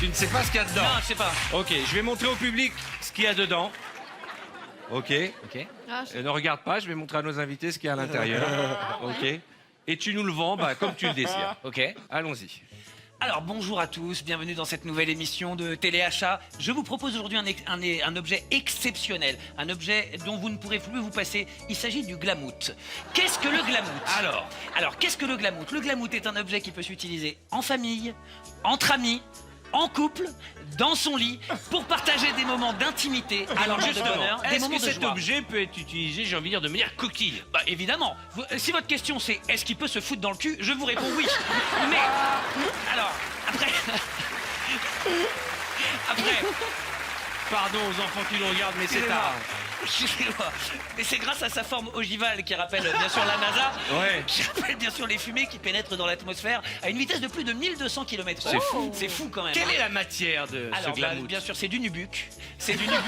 Tu ne sais pas ce qu'il y a dedans. Non, je sais pas. Ok, je vais montrer au public ce qu'il y a dedans. Ok. Ok. Ne regarde pas, je vais montrer à nos invités ce qu'il y a à l'intérieur. Ok. Et tu nous le vends comme tu le désires. Ok. Allons-y. Alors bonjour à tous, bienvenue dans cette nouvelle émission de Téléachat. Je vous propose aujourd'hui un objet exceptionnel, un objet dont vous ne pourrez plus vous passer. Il s'agit du glamout. Qu'est-ce que le glamout? Alors qu'est-ce que le glamout? Le glamout est un objet qui peut s'utiliser en famille, entre amis, en couple, dans son lit, pour partager des moments d'intimité, Alors de justement, bonheur, des est-ce moments que de cet joie. objet peut être utilisé, j'ai envie de dire, de manière coquille? Bah évidemment. Si votre question c'est est-ce qu'il peut se foutre dans le cul, je vous réponds oui. Mais alors après, Pardon aux enfants qui nous regardent, mais c'est tard. excusez-moi. Mais c'est grâce à sa forme ogivale qui rappelle bien sûr la NASA, Ouais. qui rappelle bien sûr les fumées qui pénètrent dans l'atmosphère à une vitesse de plus de 1200 km/h. C'est fou. C'est fou quand même. Quelle est la matière de ce Alors, glamout? bien sûr, c'est du nubuck. C'est du nubuck.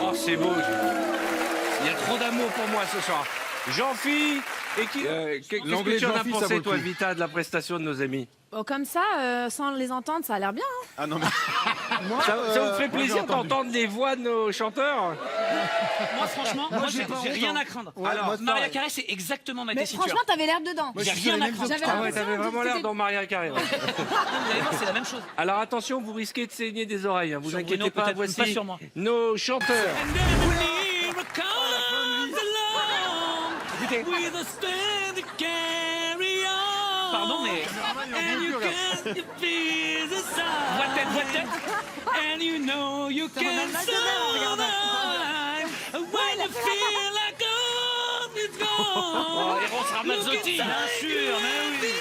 Oh, c'est beau. Il y a trop d'amour pour moi ce soir. Jean-Phi, et qui qu'est-ce que L'anglais tu en as Jean-Phi, ça vaut pensé, le toi, coup. Vita, de la prestation de nos amis? Bon, comme ça, sans les entendre, ça a l'air bien. Hein. Ah non mais... Moi, Ça vous ferait moi, plaisir j'ai entendu. d'entendre les voix de nos chanteurs? Moi, franchement, j'ai rien à craindre. Ouais, Alors, moi, c'est Maria pareil. Carré, c'est exactement ma Mais tessiture. franchement, t'avais l'air dedans. Moi, J'ai je suis sur rien les à mêmes craindre. J'avais Ah ouais, l'impression t'avais que vraiment l'air c'était- dans Maria Carré. Vous allez voir, c'est la même chose. Alors attention, vous risquez de saigner des oreilles, hein. Vous Sur inquiétez Bruno, pas, peut-être, voici pas sur moi. nos chanteurs. Écoutez. Pardon, mais. Voix de tête, voix de tête. Ça va mal de mer, regarde. Oh, Eros Ramazzotti, bien sûr, mais oui.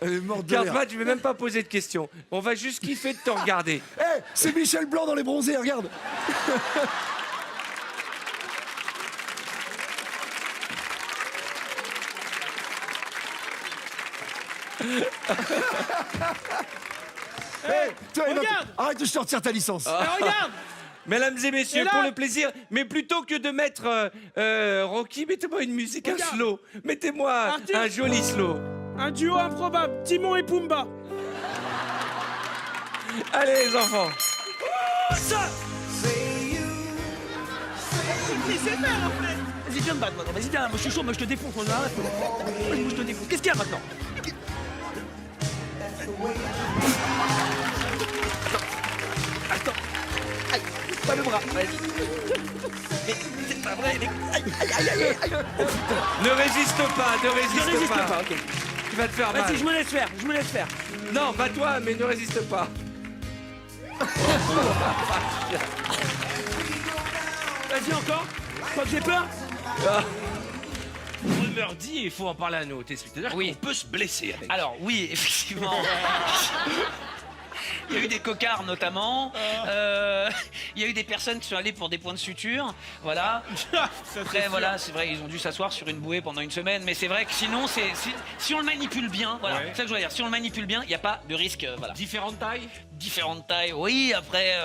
Elle est morte de rire. Carpat, je vais même pas poser de questions. On va juste kiffer de te regarder. Eh, c'est Michel Blanc dans Les Bronzés, regarde. Toi, Enoch, arrête de sortir ta licence. Regarde. Mesdames et messieurs, Et là- pour le plaisir, mais plutôt que de mettre Rocky, mettez-moi une musique, un Regarde. slow. Mettez-moi Arthur. un joli slow. Un duo improbable, Timon et Pumba. Allez les enfants. Vas-y, viens me battre maintenant. Vas-y, viens, moi je suis chaud, moi je te défonce. Moi, moi je te défonce. Qu'est-ce qu'il y a maintenant? Attends. Aïe, pas le bras, vas-y. Mais c'est pas vrai, mais... Aïe, aïe, aïe, aïe, aïe. Ne résiste pas, ne Ne résiste, résiste pas. pas, ok. Tu vas te faire mal. Vas-y, je me laisse faire, je me laisse faire. Non, pas toi, mais ne résiste pas. Vas-y encore. Toi que j'ai peur. Rumeur dit, et il faut en parler à nos téléspectateurs, Oui. qu'on peut se blesser avec. Alors oui, effectivement. Il y a eu des cocards notamment. Il y a eu des personnes qui sont allées pour des points de suture. Voilà. Après, voilà, c'est vrai, ils ont dû s'asseoir sur une bouée pendant une semaine. Mais c'est vrai que sinon, si on le manipule bien, voilà, Ouais. c'est ça que je veux dire. Si on le manipule bien, il n'y a pas de risque. Voilà. Différentes tailles. Différentes tailles, oui, après.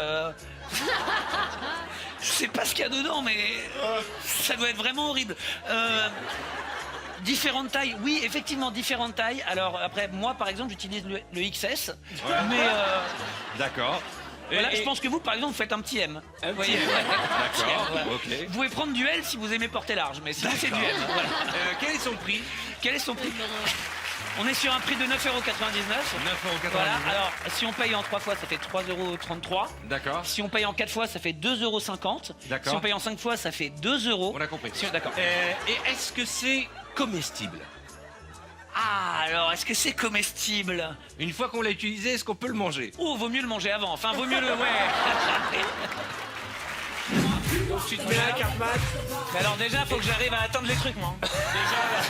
Je sais pas ce qu'il y a dedans, mais ça doit être vraiment horrible. Différentes tailles, oui, effectivement, différentes tailles. Alors après, moi, par exemple, j'utilise le XS, mais D'accord. voilà, je pense que vous, par exemple, vous faites un petit M. Un Vous voyez, petit M. voilà. D'accord, Voilà. ok. Vous pouvez prendre du L si vous aimez porter large, mais sinon c'est du M. Voilà. Quel est son prix? Quel est son prix? On est sur un prix de 9,99 €. 9,99 €. Voilà, alors si on paye en 3 fois, ça fait 3,33 €. D'accord. Si on paye en 4 fois, ça fait 2,50 €. D'accord. Si on paye en 5 fois, ça fait 2 €. On a compris. D'accord. Et est-ce que c'est comestible? Ah, alors, est-ce que c'est comestible? Une fois qu'on l'a utilisé, est-ce qu'on peut le manger? Oh, vaut mieux le manger avant. Enfin, vaut mieux le... Ouais. Donc tu te mets la carte mat. Mais alors déjà, faut que j'arrive à atteindre les trucs, moi. Déjà, là.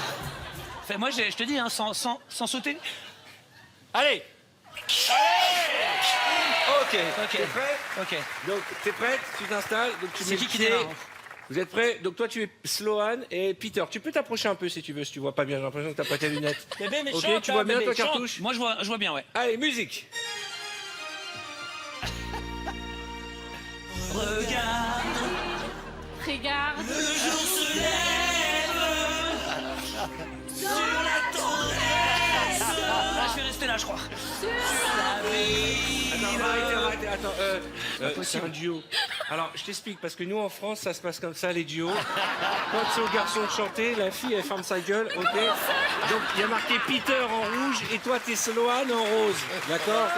Enfin, moi, je te dis, hein, sans sauter. Allez. Ok. Ok. T'es prêt? Ok. Donc t'es prête? Tu t'installes. Donc tu C'est mets qui le qui pied. démarre? Vous êtes prêts? Donc toi tu es Sloan et Peter. Tu peux t'approcher un peu si tu veux, si tu vois pas bien. J'ai l'impression que t'as pas tes lunettes. Bébé, mais Ok, chante, tu là, vois bien bébé, toi chante. cartouche? Moi, je vois bien, ouais. Allez, musique. Regarde. attends, c'est un duo. Alors, je t'explique, parce que nous, en France, ça se passe comme ça, les duos. Quand c'est au garçon de chanter, la fille, elle ferme sa gueule, ok? Donc, il y a marqué Peter en rouge, et toi, t'es Sloane en rose, d'accord?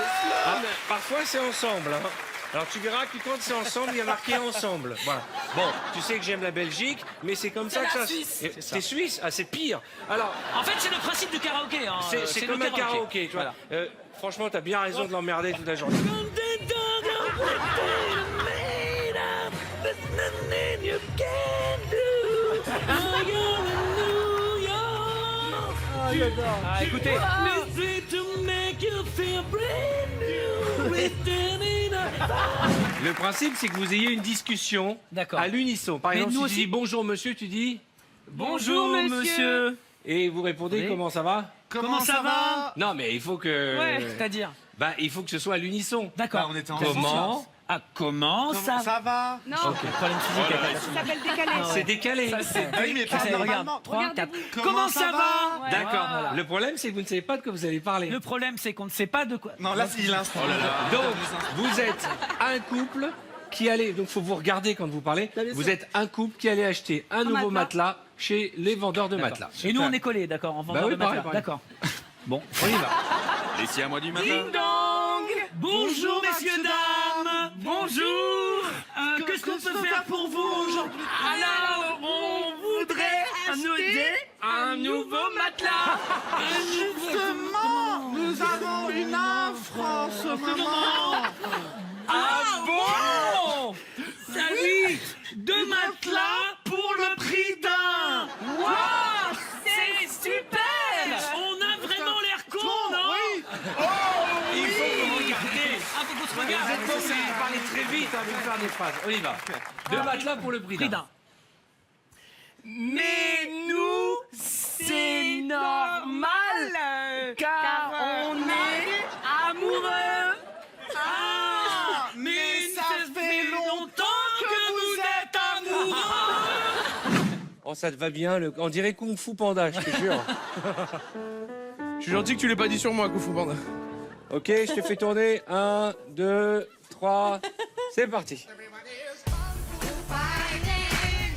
Ah, mais parfois, c'est ensemble, hein. Alors, tu verras que quand c'est ensemble, il y a marqué ensemble. Voilà. Bon, tu sais que j'aime la Belgique, mais c'est comme ça que ça... T'es suisse? Ah, c'est pire. Alors... En fait, c'est le principe du karaoké. Hein. C'est comme un karaoké, tu vois. Voilà. Franchement, t'as bien raison de l'emmerder toute la journée. Ah, écoutez. Le principe, c'est que vous ayez une discussion à l'unisson. Par exemple, si tu dis bonjour monsieur, tu dis bonjour monsieur. Et vous répondez comment ça va? Comment ça va? Non, mais il faut que. Ouais, c'est-à-dire. Bah, il faut que ce soit à l'unisson. D'accord. on était en Comment? Ah, comment ça va? Non, Problème physique. ça s'appelle décalé. C'est décalé. Regarde, 3, 4. Comment ça va? Ouais. D'accord. Voilà. Le problème, c'est que vous ne savez pas de quoi vous allez parler. Le problème, c'est qu'on ne sait pas de quoi. Non, là, c'est l'instant. Donc, vous êtes un couple qui allait, donc faut vous regarder quand vous parlez, vous êtes un couple qui allait acheter un nouveau matelas chez les vendeurs de matelas. Et nous, on est collés, d'accord, en vendeur oui, de matelas. pareil. D'accord. Bon, On y va. Et si à moi du matin? ding dong. Bonjour, messieurs, dames. Bonjour. Qu'est-ce qu'on peut faire pour vous aujourd'hui? Alors, on voudrait acheter un nouveau matelas. Justement, nous avons une offre en ce moment. Ah bon? Ça oui, 2 matelas pour le prix d'un. Waouh, c'est super. On a vraiment l'air con, non? Oui. Il faut que vous regardiez. Ah, faut qu'on se Vous regarde. êtes pas obligé de parler très vite, hein, de faire des phrases. On y va. 2 matelas pour le prix Prix d'un. d'un. Mais nous, c'est normal, car on est amoureux. Ah, mais ça fait longtemps que vous êtes amoureux. Oh, ça te va bien, on dirait Kung Fu Panda, je te jure. Je suis gentil que tu l'aies pas dit sur moi, Koufou Panda. Ok, je te fais tourner. 1, 2, 3. C'est parti.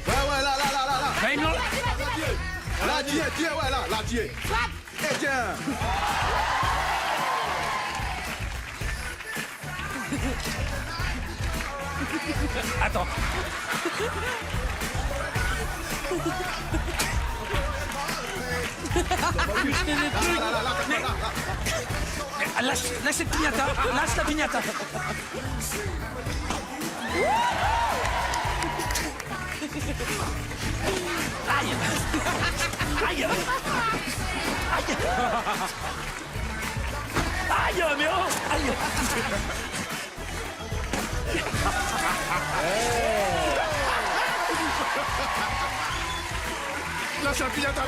Ouais, là. Bah, ils me l'ont- Là, tiens, ouais, là, tiens. Et tiens. Attends. Lâche cette pignata. Lâche la pignata. Aïe. Aïe. Aïe. Aïe, mais oh. Aïe. Lâche la pignata.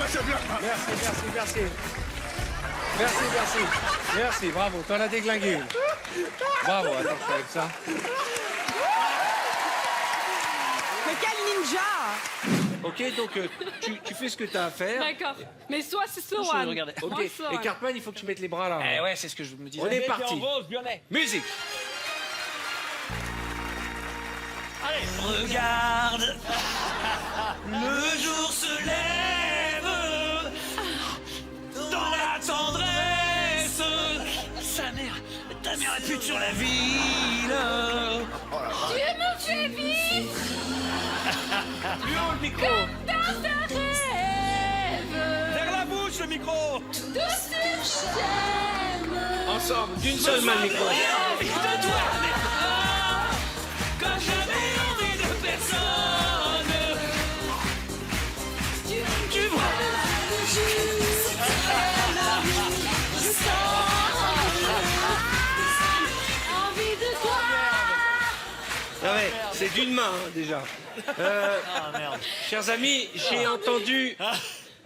Merci, bravo, t'en as déglingué une. Bravo, attends, je fais avec ça. Mais quel ninja! Ok, donc tu fais ce que t'as à faire. D'accord. Mais soit c'est Je Sloane. regardais. Ok, Moi, et Sloane. Cartman, il faut que tu mettes les bras là. Eh ouais, c'est ce que je me disais. On est parti. Musique. Regarde, le jour se lève dans la tendresse. Ta mère est pute sur la ville. Tu me fais vivre Plus haut le micro. dans tes rêves. Vers la bouche le micro. Tout ce que j'aime. Ensemble, d'une seule main le micro. Envie de toi, comme j'avais envie de personne. Tu vois. Envie de toi. Ah ouais, c'est d'une main hein, déjà. Chers amis, j'ai entendu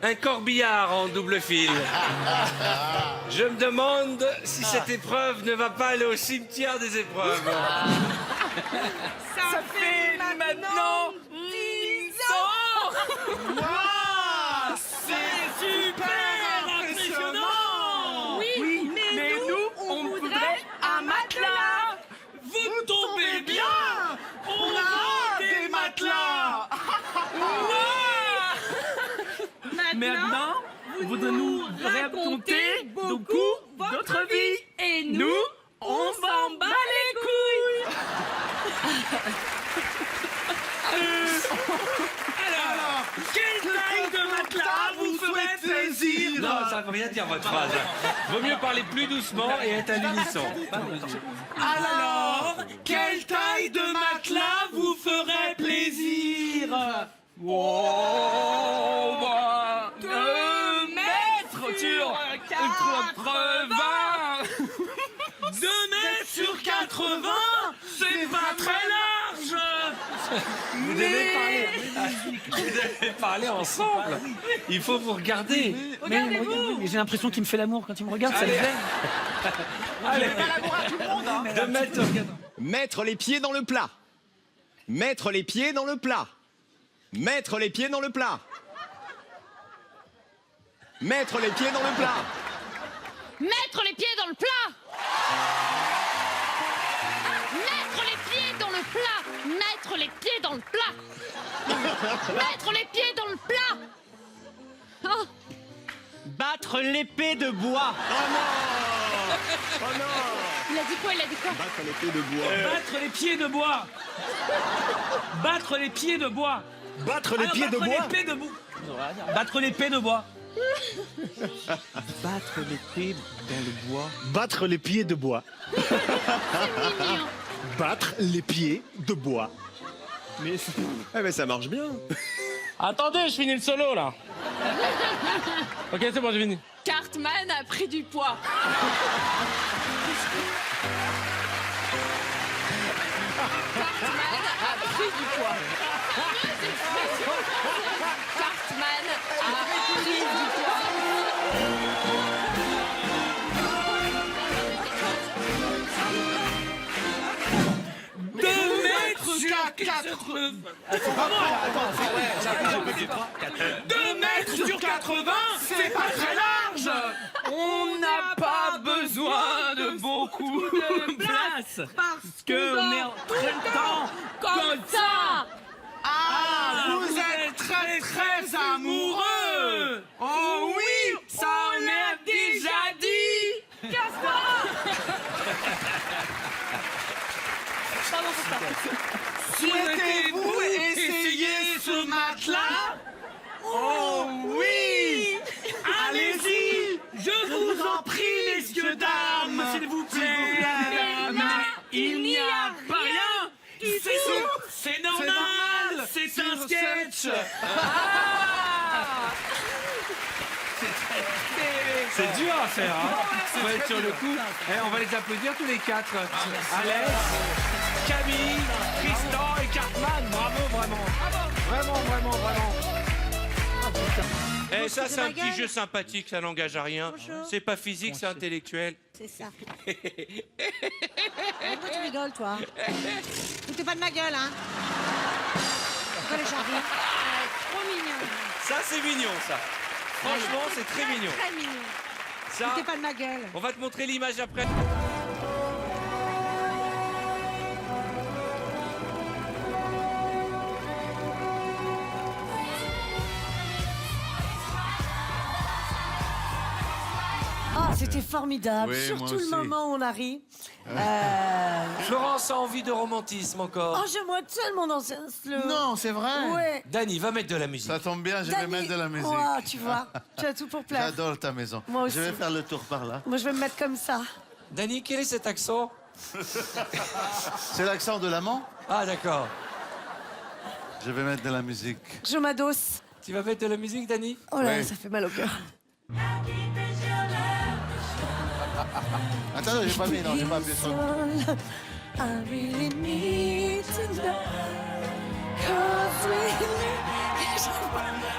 un corbillard en double fil. Je me demande si cette épreuve ne va pas aller au cimetière des épreuves. Ça fait maintenant 10 ans. Waouh, c'est super impressionnant. Oui, mais nous, on voudrait un matelas. Vous maintenant, vous nous racontez beaucoup votre vie. Et nous, on s'en bat les couilles. Alors, quelle taille de matelas vous ferait plaisir? Non, ça veut rien dire votre phrase. Vaut mieux parler plus doucement et être à l'unisson. Alors, quelle taille de matelas vous ferait plaisir? Oh, bah, 2 mètres sur 80. 2 mètres sur 80, c'est pas très large. Vous devez parler ensemble. Il faut vous regarder. Mais j'ai l'impression qu'il me fait l'amour quand il me regarde, ça me Allez. gêne. Allez, 2 mètres sur 80. Mettre les pieds dans le plat. Mettre les pieds dans le plat. Mettre les pieds dans le plat. Mettre les pieds dans le plat. Mettre les pieds dans le plat. Mettre les pieds dans le plat. Mettre les pieds dans le plat. Mettre les pieds dans le plat. Oh. Battre l'épée de bois. Oh non. Il a dit quoi? Il a dit quoi? Battre l'épée de bois. Battre les pieds de bois. Battre les pieds de bois. Battre les pieds de bois. Battre l'épée de bois. Battre l'épée dans le bois. Battre les pieds de bois. Mignon. Battre les pieds de bois. Mais mais ça marche bien. Attendez, je finis le solo là. Ok, c'est bon, j'ai fini. Cartman a pris du poids. Cartman a pris du poids. Cartman a pris du poids. 2 mètres sur 80. 2 mètres sur 80, c'est pas très large. On n'a pas besoin de beaucoup de place parce qu'on est en temps Comme ça. Ah, vous êtes très très amoureux. Oh oui, ça on l'a déjà dit. Souhaitez-vous essayer ce matelas? Oh oui! Allez-y! Je vous en prie, messieurs, dames! S'il vous plaît! Mais il n'y a pas rien! C'est normal! C'est un sketch! C'est dur à faire, hein. Faut être sur le coup. On va les applaudir tous les 4. Alex, Camille, Tristan et Cartman. Bravo, vraiment. Vraiment. Et ça, c'est un petit jeu sympathique, ça n'engage à rien. C'est pas physique, c'est intellectuel. C'est ça. Pourquoi tu rigoles, toi? Foutez pas de ma gueule, hein? Pourquoi les gens rient? Trop mignon. Ça, c'est mignon, ça. Franchement, c'est très mignon. Très mignon. Ça, Foutez pas de ma gueule. on va te montrer l'image après. Oh, c'était formidable. Oui, moi Surtout le aussi. moment où on a ri. Florence a envie de romantisme encore. Oh, j'aimerais tellement danser un slow. Non, c'est vrai. Ouais. Dany, va mettre de la musique. Ça tombe bien, je vais Dany, mettre de la musique. oh, tu vois, tu as tout pour plaire. J'adore ta maison. Moi aussi. Je vais faire le tour par là. Moi, je vais me mettre comme ça. Dany, quel est cet accent? C'est l'accent de l'amant. Ah, d'accord. Je vais mettre de la musique. Je m'adosse. Tu vas mettre de la musique, Dany? Oh là, Oui. ça fait mal au cœur. Attends, j'ai pas mis, non, j'ai pas appuyé sur. I really need to know. 'Cause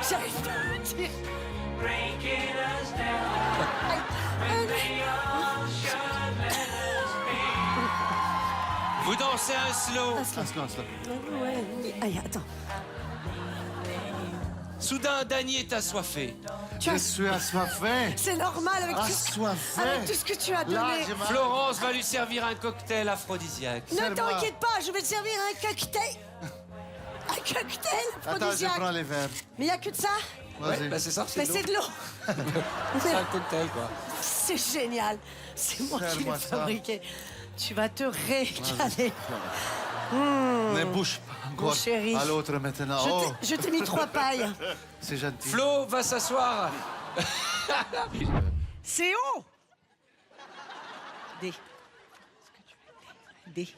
j'arrive pas à le dire. Vous dansez un slow. Ouais. Aïe, attends. Soudain, Dany est assoiffé. Je suis assoiffé. C'est normal avec Assoiffé. tout ce que tu as Là, donné. j'ai mal. Florence va lui servir un cocktail aphrodisiaque. Ne Serre-moi. t'inquiète pas, je vais te servir un cocktail. Un cocktail Attends, je aphrodisiaque. prends les verres. Mais il n'y a que de ça? Vas-y. Bah c'est ça, Mais c'est c'est de de l'eau. l'eau. C'est un cocktail, quoi. C'est génial. C'est moi qui l'ai Serre-moi ça. fabriqué. Tu vas te régaler. Ne bouge pas. Encore. chéri. À l'autre maintenant. Oh, Je t'ai mis 3 pailles. c'est gentil. Flo va s'asseoir. C'est haut. D. D.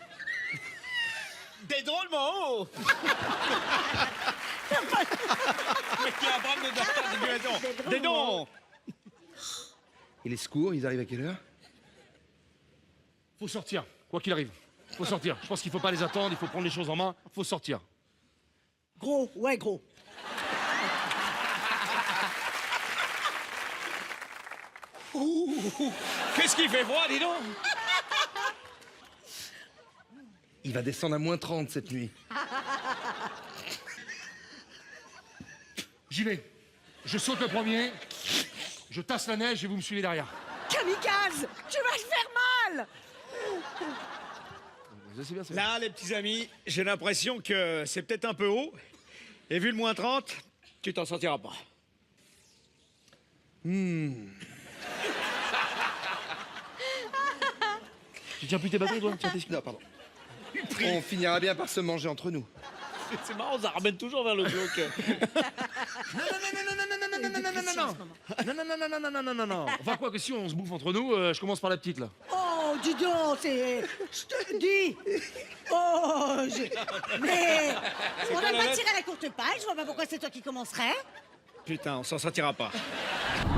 Des drôlement haut. Mais qui a un problème de docteur des dons. Et les secours, ils arrivent à quelle heure? Faut sortir, quoi qu'il arrive. Faut sortir. Je pense qu'il faut pas les attendre, il faut prendre les choses en main. Faut sortir. Gros, ouais, gros. Qu'est-ce qu'il fait froid, dis donc? Il va descendre à -30 cette nuit. J'y vais. Je saute le premier. Je tasse la neige et vous me suivez derrière. Kamikaze, tu vas te faire mal. C'est bien, c'est bien. Là, les petits amis, j'ai l'impression que c'est peut-être un peu haut. Et vu le -30, tu t'en sortiras pas. Tu tiens plus tes bâtons, toi? Tiens tes skis. Non, pardon. On finira bien par se manger entre nous. C'est marrant, ça ramène toujours vers le bloc. Non. Enfin, quoi que si on se bouffe entre nous, je commence par la petite, là. Oh, dis donc, c'est... Je te dis. Oh, mais... On n'a pas tiré la courte paille, je vois pas pourquoi c'est toi qui commencerais. Putain, on s'en sortira pas.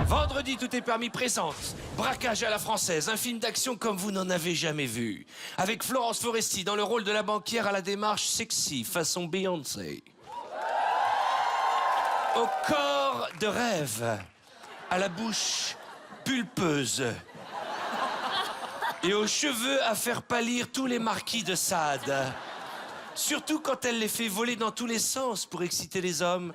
Vendredi, tout est permis présente. Braquage à la française, un film d'action comme vous n'en avez jamais vu. Avec Florence Foresti dans le rôle de la banquière à la démarche sexy, façon Beyoncé. Au corps de rêve, à la bouche pulpeuse. Et aux cheveux à faire pâlir tous les marquis de Sade. Surtout quand elle les fait voler dans tous les sens pour exciter les hommes.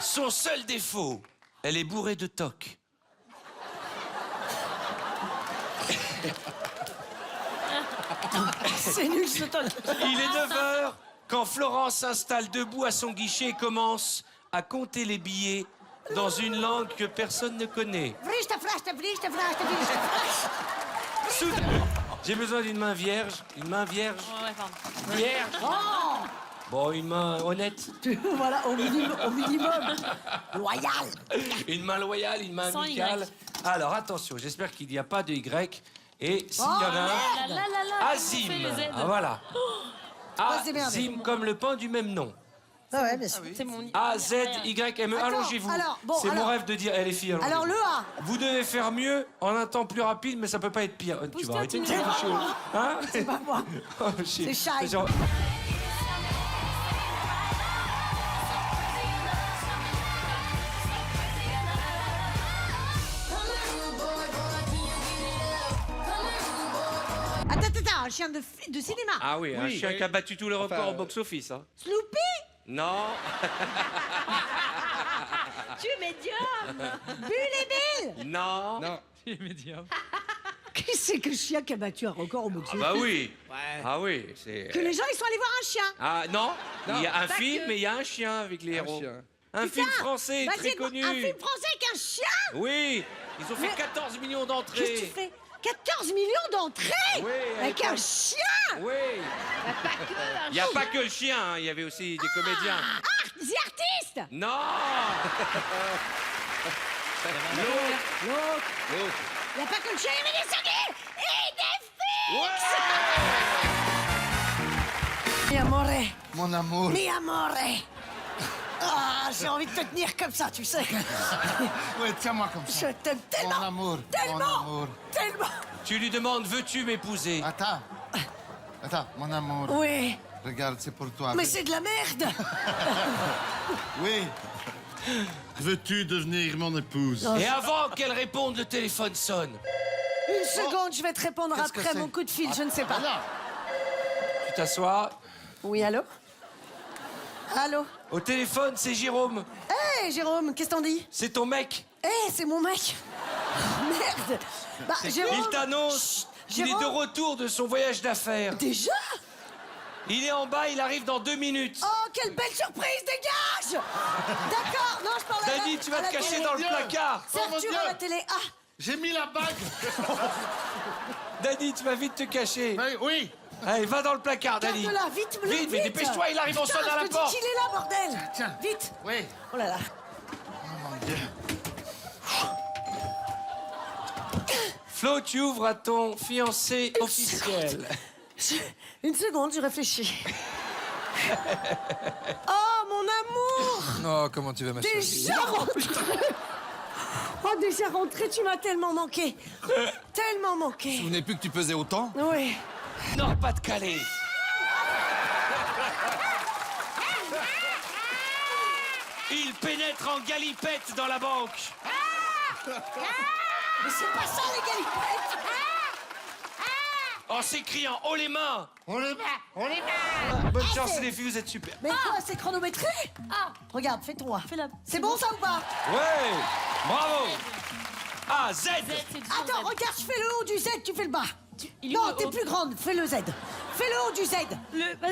Son seul défaut, elle est bourrée de toc. C'est nul ce toc. Il est 9h quand Florence s'installe debout à son guichet et commence à compter les billets dans une langue que personne ne connaît. Soudain, j'ai besoin d'une main vierge. Une main vierge. Ouais, pardon. Vierge. Bon, une main honnête. Voilà, au minimum. Loyal. Une main loyale, une main Sans amicale. Y. Alors attention, j'espère qu'il n'y a pas de Y. Et s'il y en a un, Là, là, là, là, Azim. on fait les aides. Ah, voilà. c'est merde. Azim comme le pain du même nom. Ah ouais, bien sûr. C'est mon... A-Z-Y-M-E. Attends, Allongez-vous. alors, bon, C'est mon alors- rêve de dire, les filles, allongez-vous. Alors le A. Vous devez faire mieux en un temps plus rapide, mais ça peut pas être pire. Tu vas arrêter de C'est faire pas chaud. moi. Hein? C'est pas moi. Oh, shit. C'est Shai. Genre- Attends, un chien de cinéma. Ah oui, un chien qui a battu tous les records Enfin, au box-office. Hein. Sloopy. Non. Tu es médium. Bulle et Bill. Non. Non. Qui c'est que le chien qui a battu un record au box Ah bah oui. Ah oui, c'est... Que les gens, ils sont allés voir un chien. Ah non, il y a un Pas film, que. mais il y a un chien avec les héros. chien. Un film Putain, français bah, très c'est connu. Un film français avec un chien. Oui, ils ont fait Mais- 14 millions Qu'est-ce que tu d'entrées. fais 14 millions d'entrées Oui, avec un chien. Oui. Il n'y a pas que le chien, hein, il y avait aussi des comédiens. Ah, The Artist. Non. L'autre. Il n'y a pas que le chien, il y avait des sangliers et des filles. Mi amore, Mon amour. mi amore. Ah, j'ai envie de te tenir comme ça, tu sais. Ouais, tiens-moi comme Je ça. t'aime tellement. Mon amour. Tellement. Mon amour. Tellement. Tu lui demandes, veux-tu m'épouser? Attends. Attends, mon amour. Oui, Regarde, c'est pour toi. mais c'est de la merde. Oui. Veux-tu devenir mon épouse? Et avant qu'elle réponde, le téléphone sonne. Une seconde, je vais te répondre Qu'est-ce que après c'est mon coup de fil, je ne sais pas. Voilà. Tu t'assois. Oui, allô? Allô? Au téléphone, c'est Jérôme. Hé, Jérôme, qu'est-ce t'en dis? C'est ton mec. Hé, c'est mon mec. Merde. Bah, Jérôme. Il t'annonce Chut, qu'il est de Jérôme. retour de son voyage d'affaires. Déjà? Il est en bas, il arrive dans 2 minutes. Oh, quelle belle surprise, dégage. D'accord, non, je parle à Dany, tu vas te cacher dans le placard. C'est Arthur à la télé. Ah, J'ai mis la bague. Dany, tu vas vite te cacher. Oui. Allez, va dans le placard, Dany. garde-la, vite, Vite, mais dépêche-toi, il arrive, on sonne à la porte. Il est là, bordel. Tiens. Vite. Oui. Oh là là. Flo, tu ouvres à ton fiancé officiel. Une seconde, je réfléchis. Oh, mon amour. Oh, comment tu vas, ma chérie? Déjà rentré. Oh, déjà rentré, tu m'as tellement manqué. Tellement manqué. Vous n'avez plus que tu pesais autant? Oui. Non, pas de Calais. Il pénètre en galipette dans la banque. Mais c'est pas ça, les galipettes. En s'écriant haut les mains. On les bat. Bonne chance, les filles, vous êtes super. Mais quoi, c'est chronométré? Ah, regarde, fais-toi. C'est bon, ça ou pas? Ouais, bravo. Ah, Z. Attends, regarde, je fais le haut du Z, tu fais le bas. Il est Non, où, t'es le haut plus grande, fais le Z. Fais le haut du Z.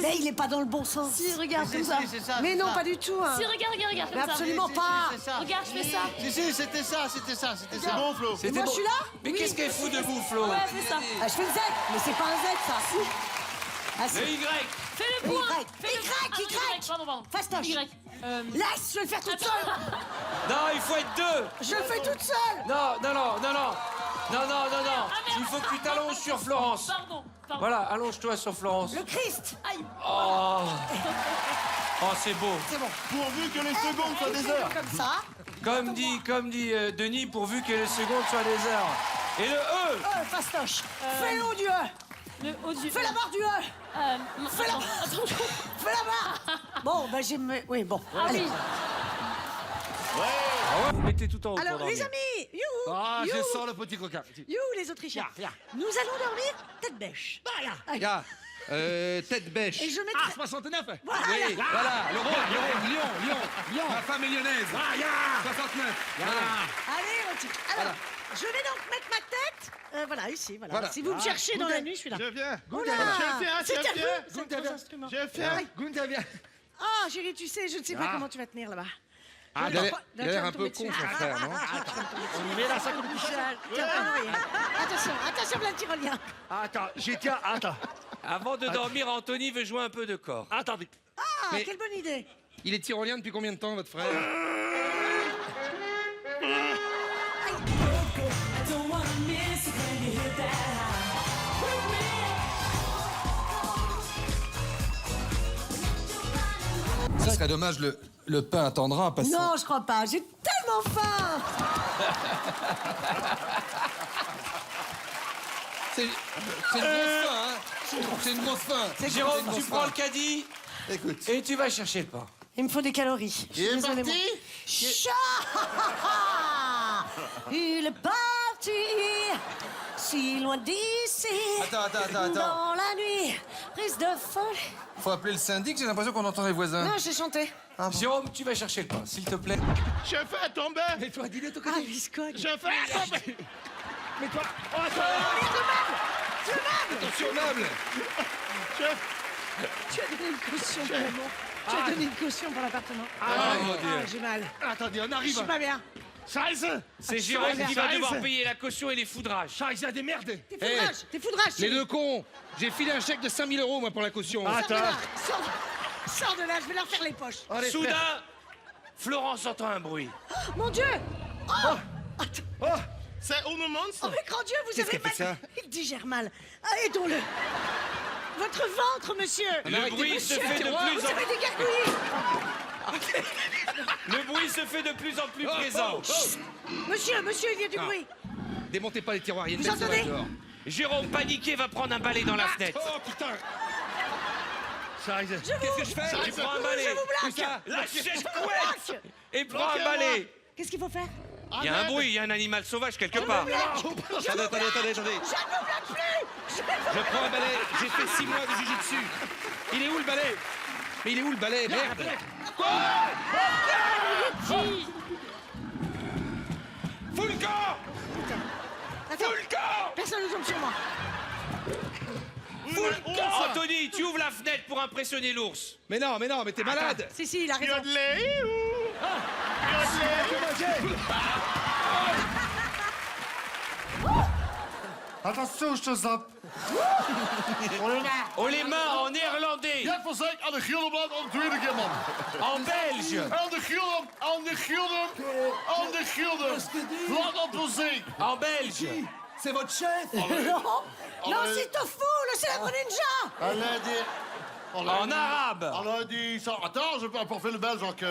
Mais il est pas dans le bon sens. Si, regarde, comme ça. Mais non, pas du tout. Hein. Si, regarde, Mais comme ça. absolument pas. Regarde, je fais ça. Si, c'était ça. C'est bon, Flo. C'était moi, je suis là? Mais Oui. qu'est-ce qu'elle fout debout, Flo? Ouais, fais ça. Ah, je fais le Z, mais c'est pas un Z, ça. Ah, si. Le Y. Fais le Le point. Y. Fais le Y. Pardon. Fastoche. Y. Laisse, je vais le faire toute seule. Non, il faut être 2. Je le fais toute seule. Non. Il faut que tu t'allonges sur Florence. Pardon. Voilà, allonge-toi sur Florence. Le Christ. Aïe. Oh, c'est beau. C'est bon. Pourvu que les secondes soient des heures. Comme ça. Comme dit Denis, pourvu que les secondes soient des heures. Et le E. Fastoche. Fais le haut du E. Le haut du... Fais la barre du E. Fais la barre. Fais la barre. Bon, bah j'ai... Oui, bon. Allez. Vous mettez tout en haut pour Alors, les dormir. amis, you, Ah, you, je sens le petit coquin. you, les Autrichiens. Viens. Nous allons dormir tête bêche. Gars, tête bêche. Et je Ah, mettrai... 69. Voilà. Voilà, le roi, Lyon. Ma femme est lyonnaise. 69. Voilà. Allez, on tire. Alors, je vais donc mettre ma tête... voilà, ici, voilà. Voilà. Si vous me cherchez dans la nuit, je suis là. Je viens. Oula, c'est à vous, c'est Gunther, vos viens. instruments. Je viens. Gunther, viens. Ah, chérie, tu sais, je ne sais pas comment tu vas tenir là-bas. Ah, Je vais il pas- a tu vas l'air me un peu tomber con, dessus. son frère, non? On met la sac de couchage. Tiens, oui. Attention, plein de tyroliens. Attends, attends. Avant de dormir, Anthony veut jouer un peu de corps. Attendez. Ah, Mais- quelle bonne idée. Il est tyrolien depuis combien de temps, votre frère? Ça serait dommage, le pain attendra, parce que... Non, je crois pas. J'ai tellement faim. C'est une grosse faim, hein? C'est une grosse faim. Jérôme, tu prends le caddie Écoute. et tu vas chercher le pain. Il me faut des calories. Il est Désolée, parti? Chat. Il est parti. Si loin d'ici. Attends. Dans la nuit. Prise de folie. Faut appeler le syndic, j'ai l'impression qu'on entend les voisins. Non, j'ai chanté. Jérôme, tu vas chercher le pain, s'il te plaît. Je fais tomber. Mais toi, dis-le tout Ah, biscotte. Je fais tomber. Mais toi. Oh, Attention, meuble. Tu as donné une caution pour le mot. Tu as donné une caution pour l'appartement. Ah, mon Dieu. Ah, j'ai mal. attendez, on Je arrive. suis pas bien. Scheiße. C'est Jérôme qui va Scheiße. devoir payer la caution et les foudrages. Scheiße, des merdes. T'es foudrage. T'es foudrage. Les chérie. deux cons. J'ai filé un chèque de 5000 €, moi, pour la caution. Sors de là. Sors de là. Je vais leur faire les poches. Allez, frère. Soudain, Florence entend un bruit. Mon Dieu. Oh. Attends. C'est un monstre. Oh, mais grand Dieu, vous Qu'est-ce avez qu'elle fait mal. ça Il digère mal. Ah, aidons-le. Votre ventre, monsieur. Le bruit se fait de Vous plus en avez des gargouilles. Le bruit se fait de plus en plus Oh, présent. Monsieur, il y a du bruit. Démontez pas les tiroirs, il y a une Vous belle sauvage entendez? dehors. Jérôme, paniqué, va prendre un balai dans la fenêtre. Oh, putain. Scheiße. Qu'est-ce que je fais? Tu prends un balai. Je vous bloque. Lâche couette et prends un balai. Qu'est-ce qu'il faut faire? Il y a un bruit, il y a un animal sauvage quelque part. Attendez. Je ne vous bloque plus. Je prends un balai, j'ai fait 6 mois de jujitsu. Il est où le balai? Mais il est où le balai? Merde. Fous le camp. Attends. Fous le camp. Personne ne tombe sur moi. fous le camp. Anthony, tu ouvres la fenêtre pour impressionner l'ours. Mais non, mais t'es malade. Si, il a raison. Attention, je te zappe. On les mains en néerlandais. Jij verzeikt aan de Gildeblad aan de tweede keer, man. En belge. Aan de Gilde, aan de Gilde, aan de Gilde. Vlak op de zee. En belge. C'est votre chef. Non, c'est Tofu, le célèbre ninja. Elle a dit... En arabe. Elle a dit ça. Attends, je peux pas faire le belge, donc...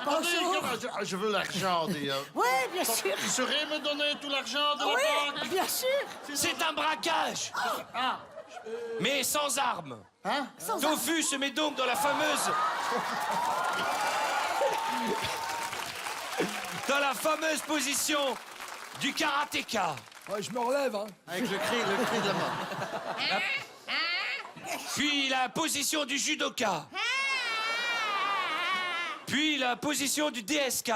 Bonjour. Je veux l'argent, dit... Oui, bien sûr. Tu saurais me donner tout l'argent de la Oui, banque? bien sûr. C'est un braquage. Mais sans armes. Hein? Tofu se met donc dans la fameuse... dans la fameuse position du karatéka. Ouais, je me relève, hein. Avec le cri de la mort. Puis la position du judoka. Puis la position du DSK.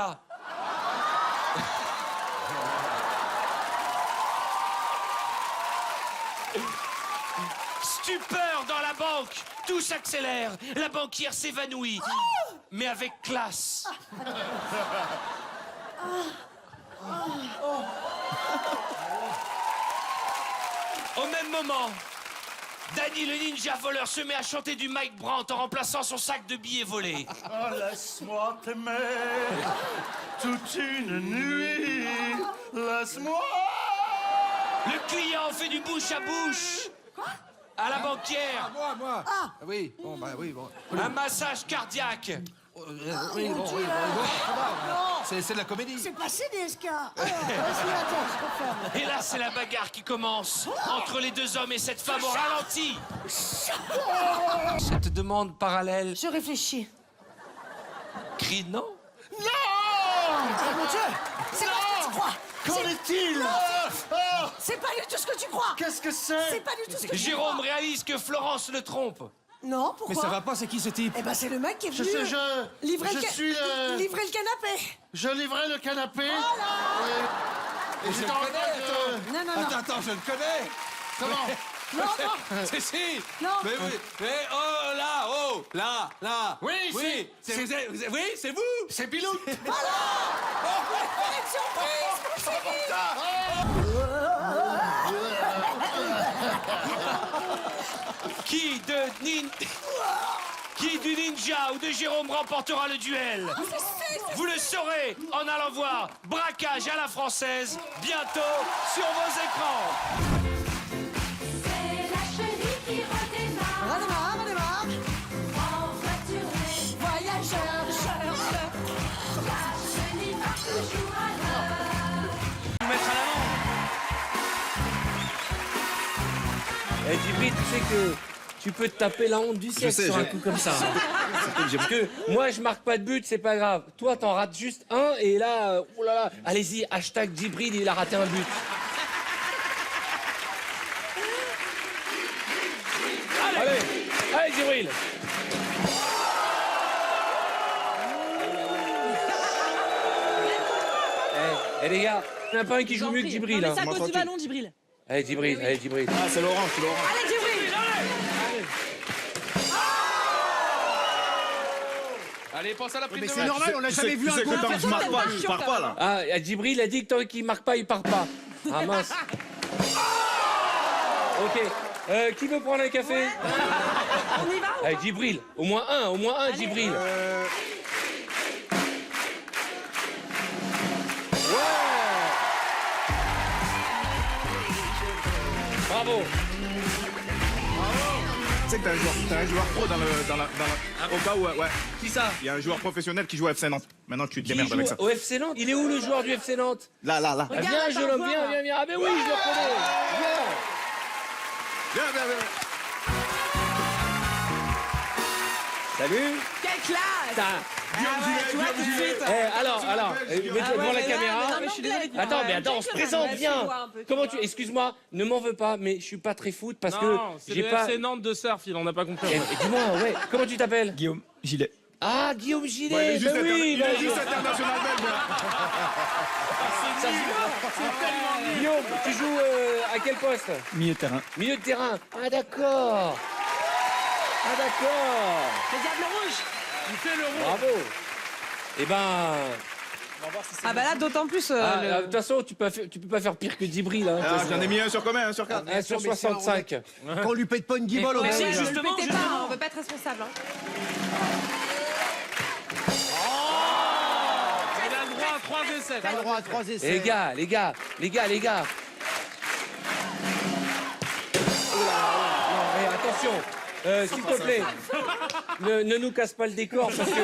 Stupeur dans la banque. Tout s'accélère. La banquière s'évanouit. Mais avec classe. Au même moment, Danny le ninja voleur se met à chanter du Mike Brandt en remplaçant son sac de billets volés. Oh, laisse-moi t'aimer toute une nuit. Laisse-moi. Le client fait du bouche à bouche. À la banquière. Moi. Oui, bon, bah oui, bon. Un massage cardiaque. Oui, bon, ça va. C'est de la comédie. C'est passé, DSK. Alors, vas-y, attends, je confirme. Et là, c'est la bagarre qui commence entre les deux hommes et cette femme au ralenti. Cette demande parallèle. Je réfléchis. Crie non. Mon Dieu, c'est pas ce que tu crois. Qu'en est-il? C'est pas du tout ce que tu crois. Qu'est-ce que c'est? C'est pas du tout ce que tu Jérôme crois. réalise que Florence le trompe. Non, pourquoi? Mais ça va pas, c'est qui ce type? Eh ben, c'est le mec qui est Je venu sais, livrer, je suis le... livrer le canapé. Je livrais le canapé. Voilà. Et j'étais en train de... Non, non, non. Attends, je le connais. Comment? Non, non. Si. Non. Mais oui. Mais là. Oui, Oui, c'est vous. C'est Bilou. Élection prise, mon chéri. Qui du ninja ou de Jérôme remportera le duel? Vous le saurez en allant voir Braquage à la française bientôt sur vos écrans. C'est la chenille qui redémarre. Redémarre. En voiturée, Voyageur, la chenille marche toujours à l'heure. Nous mettre à l'avant. Eh, Djibril, tu sais que tu peux te taper la honte du siècle sur un coup comme ça. Parce que moi, je marque pas de but, c'est pas grave. Toi, t'en rates juste un, et là, oh là là, allez-y, hashtag Djibril, il a raté un but. Allez, Djibril. Eh les gars, il n'y en a pas un qui joue mieux que Djibril. Hein. C'est à cause du ballon, Djibril. Allez, Djibril. Ah, c'est Laurent, Allez, Djibril. Allez, pense à la prise Mais de c'est match. normal, on l'a jamais vu un coup. quand je marque pas, je pars pas, là. Ah, Djibril a dit que tant qu'il marque pas, il part pas. Ah mince. Ok. Qui veut prendre un café? On y va? Allez, Djibril. Au moins un, Djibril. Bravo. Tu sais que t'as un joueur pro dans la au cas où, ouais. Qui ça? Il y a un joueur professionnel qui joue à FC Nantes. Maintenant, tu te Qui démerdes joue avec ça. au FC Nantes? Il est où le joueur du FC Nantes? Là. Ah, viens, jeune homme, viens. Ah ben oui, je le reconnais. Viens. Viens. Salut. Quelle classe! Alors, mets-toi devant la caméra. mais je suis désolée. Attends, on se présente bien. Comment tu... Excuse-moi, ne m'en veux pas, mais je suis pas très foot parce que j'ai pas... C'est Nantes de surf, il en a pas compris. Dis-moi, ouais, comment tu t'appelles? Guillaume Gilet. Ah, Guillaume Gillet, Ouais, il est bah oui, il est bah, juste international belge. Guillaume, tu joues à quel poste? Milieu de terrain. Milieu de terrain. Ah d'accord. Ah d'accord. Le diable rouge. Il fait l'euro. Bravo. Eh ben, Ah bah là, d'autant plus. de toute façon, tu peux pas faire pire que Djibril. Hein, Ah, j'en ai mis un sur combien? Un sur 4? 1 sur 65. Qu'on lui paye pas une guibole au Mais si, belge. justement, Ne pétez pas, on veut pas être responsable. Hein. Il a le droit à 3 essais. T'as le droit à 3 essais. Les gars. Non, mais attention, s'il te plaît, ne nous casse pas le décor parce que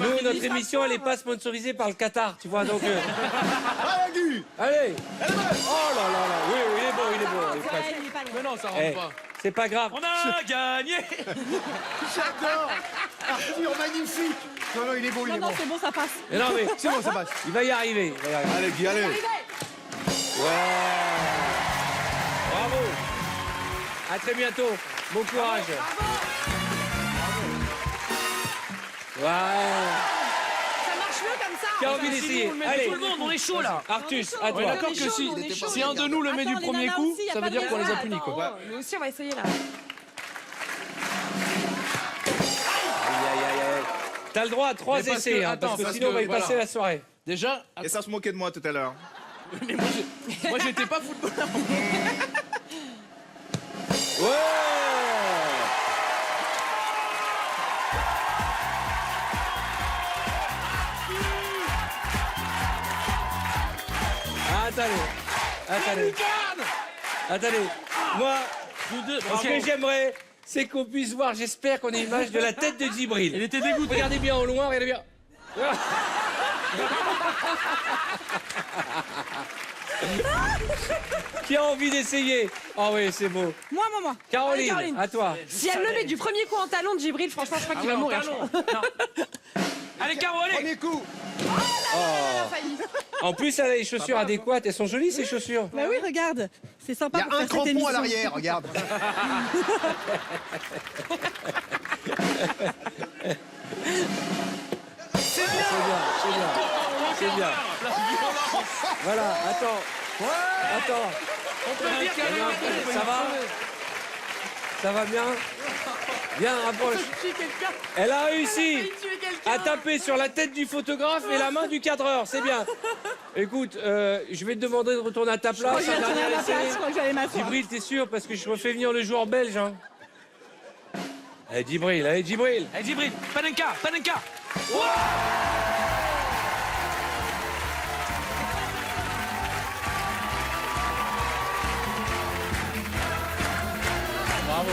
nous, notre émission, elle n'est pas sponsorisée par le Qatar, tu vois, donc... Allez. Oh là là là, oui, il est beau, il est presque. Ouais, il est pas loin. Mais non, ça Eh, rentre pas. c'est pas grave. On a gagné. J'adore. Arthur, magnifique. Non, non, il est beau, il Non, est non, bon. c'est bon, ça passe. Mais non, mais C'est bon, ça passe. il va y arriver. Allez, Guy, allez. Ouais. Bravo. À très bientôt. Bon courage. Ouais. Ça marche mieux comme ça. Qui a envie d'essayer? Allez, Tout le monde, on est chaud là. Artus, à On est toi. d'accord que si un de nous le met du premier coup, ça veut dire qu'on les a punis, quoi. Nous aussi, on va essayer là. T'as le droit à 3 Mais parce essais, que- hein, attends, parce que parce sinon on que, va y voilà. passer la soirée. Déjà, Et ça se moquait de moi tout à l'heure. mais moi j'étais pas footballeur. Ouais. Attendez. Moi, ce que j'aimerais, c'est qu'on puisse voir, j'espère qu'on ait une image de la tête de Djibril. Il était dégoûté. Regardez bien au loin, regardez bien. Qui a envie d'essayer? Ah oui, c'est beau. Moi. Caroline, Allez, Caroline. à toi. Si elle le met du premier coup en talon de Djibril, franchement, je crois qu'il va mourir. Allez, Caro, allez. Premier coup. En plus, elle a les chaussures adéquates. Elles sont jolies, ces chaussures. Bah oui, regarde. C'est Il sympa y a pour un faire cette crampon émission. à l'arrière, regarde. C'est bien. Voilà, attends. Ça va? Ça va bien? Bien, rapproche. Elle a réussi à taper sur la tête du photographe et la main du cadreur. C'est bien. Écoute, je vais te demander de retourner à ta Je crois place. que je vais retourner à ma place, je crois que j'allais m'asseoir. Djibril, t'es sûr? Parce que je refais venir le joueur belge. Hein. Allez, Djibril, allez, Djibril. Allez, Djibril, Panenka. Bravo.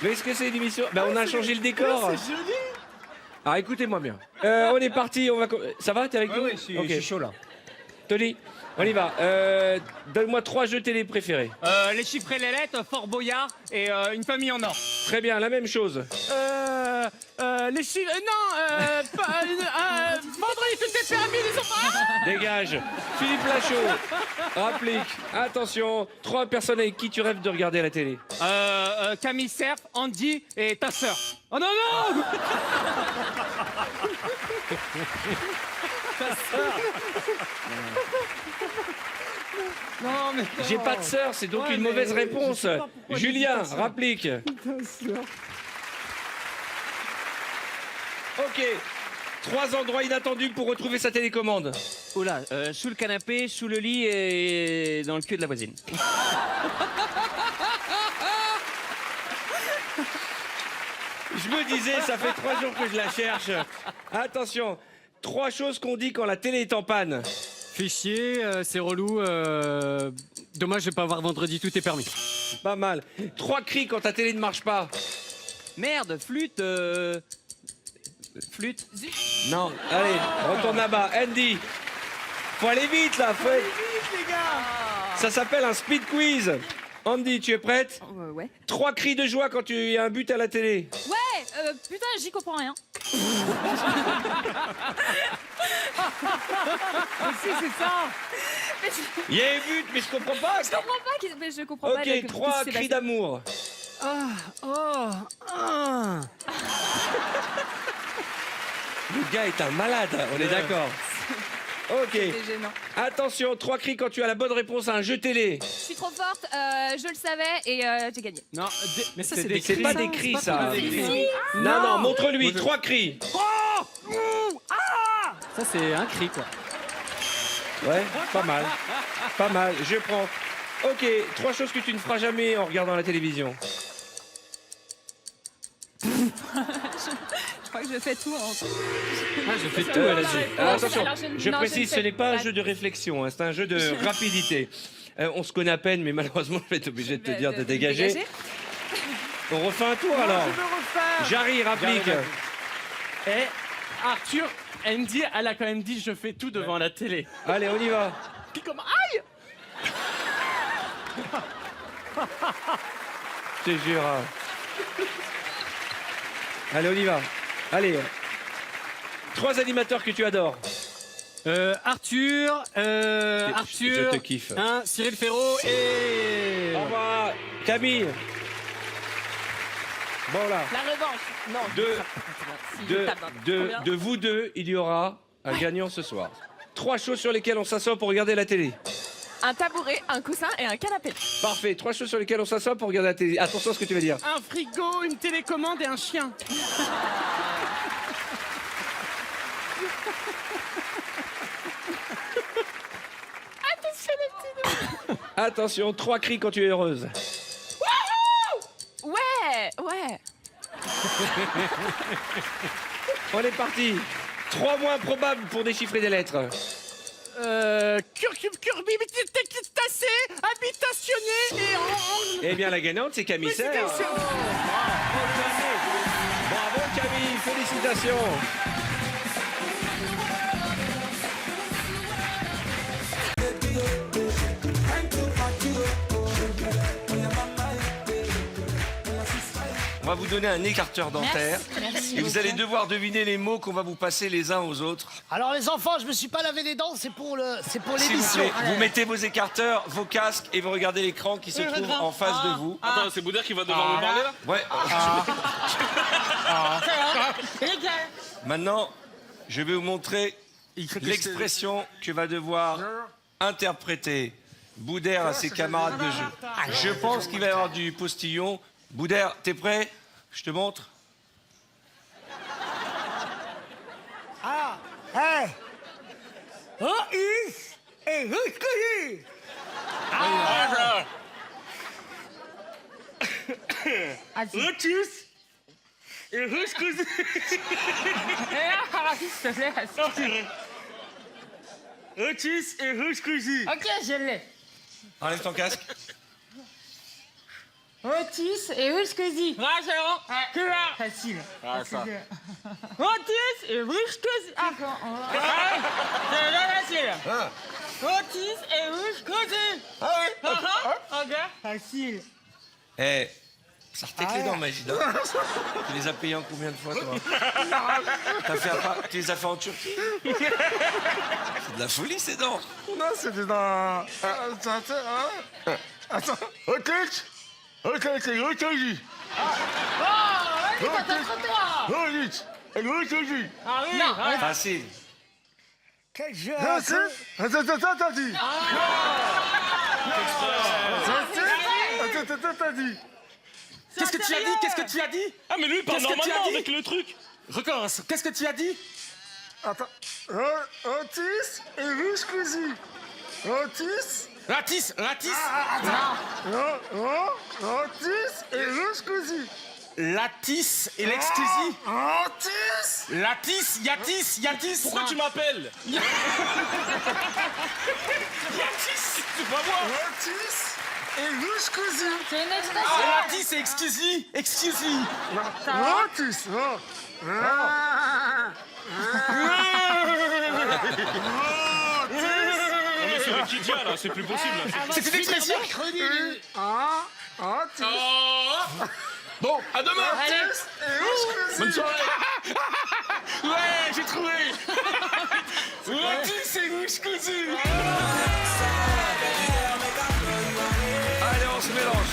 Mais est-ce que c'est une émission? Ben, on a changé le décor. C'est joli. Alors écoutez-moi bien. On est parti, on va. Ça va? T'es avec nous? Oui, je suis chaud là. Tony, on y va. Donne-moi 3 jeux télé préférés. Les chiffres et les lettres, Fort Boyard et une famille en or. Très bien, la même chose. Les chiffres. Vendredi, tout est permis, les enfants. Dégage. Philippe Lachaud. Rapplique. Attention, 3 personnes avec qui tu rêves de regarder la télé. Camille Cerf, Andy et ta sœur. Oh non, non. Non, mais non. J'ai pas de sœur, c'est donc Ouais, une mais mauvaise je réponse. sais pas pourquoi j'ai dit Julien, ta sœur. rapplique. Ok. 3 endroits inattendus pour retrouver sa télécommande. Oula, sous le canapé, sous le lit et dans le cul de la voisine. Je me disais, ça fait 3 jours que je la cherche. Attention, 3 choses qu'on dit quand la télé est en panne. Fichier, c'est relou. Dommage, je vais pas avoir vendredi, tout est permis. Pas mal. 3 cris quand ta télé ne marche pas. Merde, flûte, flûte. Non, allez, retourne là-bas. Andy, faut aller vite là. Ça s'appelle un speed quiz. Andy, tu es prête? Ouais. 3 cris de joie quand il y a un but à la télé. Ouais, putain, j'y comprends rien. Si, c'est ça. Il y a un but, mais je comprends pas. Je comprends pas, mais je comprends pas. Ok, 3 cris d'amour. Le gars est un malade, on est d'accord. Ok. C'est gênant. Attention, 3 cris quand tu as la bonne réponse à un jeu télé. Je suis trop forte, je le savais et j'ai gagné. Non, mais ça, c'est C'est pas des cris, ça. Si, si. Non, montre-lui, 3 cris. Ça, c'est un cri, quoi. Ouais, pas mal. Pas mal, je prends. Ok, 3 choses que tu ne feras jamais en regardant la télévision. Je crois que je fais tout en... Je fais tout, elle a dit. Alors, attention, Alors, je non, précise, ne ce fais n'est pas un pas. jeu de réflexion, hein, c'est un jeu de rapidité. On se connaît à peine, mais malheureusement, je vais être obligé de te dire de dégager. On refait un tour alors. Je veux refaire. Jarry, rapplique. Et Arthur, Andy, elle a quand même dit je fais tout devant la télé. Allez, on y va. Puis comme aïe. Je te jure. Allez, on y va. Allez. 3 animateurs que tu adores. Arthur, Je te kiffe. Cyril Ferraud et... Au revoir. Camille. Bon là. La revanche. Non. De vous deux, il y aura un gagnant ce soir. 3 choses sur lesquelles on s'assoit pour regarder la télé. Un tabouret, un coussin et un canapé. Parfait. 3 choses sur lesquelles on s'assoit pour regarder la télé. Attention à ce que tu vas dire. Un frigo, une télécommande et un chien. Attention les petits doigts. Attention, 3 cris quand tu es heureuse. Ouais. On est parti. 3 mots improbables pour déchiffrer des lettres. Curbitacé, habitationné et en... Eh bien, la gagnante, c'est Camille Serre. Bravo Camille, félicitations. On va vous donner un écarteur dentaire. Merci Et vous allez beaucoup. devoir deviner les mots qu'on va vous passer les uns aux autres. Alors les enfants, je me suis pas lavé les dents, c'est pour S'il vous l'émission. plaît, vous mettez vos écarteurs, vos casques et vous regardez l'écran qui se trouve en face de vous. Attends, c'est Boudère qui va devoir me parler là? Ouais. Maintenant, je vais vous montrer l'expression que va devoir interpréter Boudère à ses camarades de jeu. Je pense qu'il va y avoir du postillon. Boudère, t'es prêt? Je te montre. Ah, hey. Oh, et jusque-là. Lotus et jusque-là. Lotus et jusque-là. Ok, je l'ai. Enlève ton casque. Otis et Uskezi. Ah, c'est bon. Que là. Facile. Ah, ça. Otis et jusque-là. Ah, C'est bien facile. Ah. Otis et jusque-là. Ah oui. Ok. Facile. Eh, sortez les dents, Magida. Tu les as payés en combien de fois, toi? Tu les as fait en Turquie? C'est de la folie, ces dents. Non, c'était dans... Attends. Otis. Otis, c'est Otis. vas-y, concentre-toi. Otis. Et Otis. Ah oui. Non. Facile. Quel jeu. Attends. Attends. Qu'est-ce que tu as dit? Qu'est-ce que tu as dit? Ah, mais lui, il parle Qu'est-ce que tu as normalement dit? avec le truc. Recommence. Qu'est-ce que tu as dit? Attends. Otis et Ruscusi. Otis. Ratis. Otis et Ruscusi. Latis et l'exclusi. Otis. Latis, Yatis. Pourquoi tu m'appelles? Yatis. C'est pas moi. Otis et Ruscusi. C'est une expression. Latis et excusi. Otis. Non, mais c'est le Kidia, là, c'est plus possible. là. C'est une expression. Mercredi. Bon, à demain. Bonne soirée. Ouais, j'ai trouvé. Rôti, c'est couscousu. Allez, on se mélange.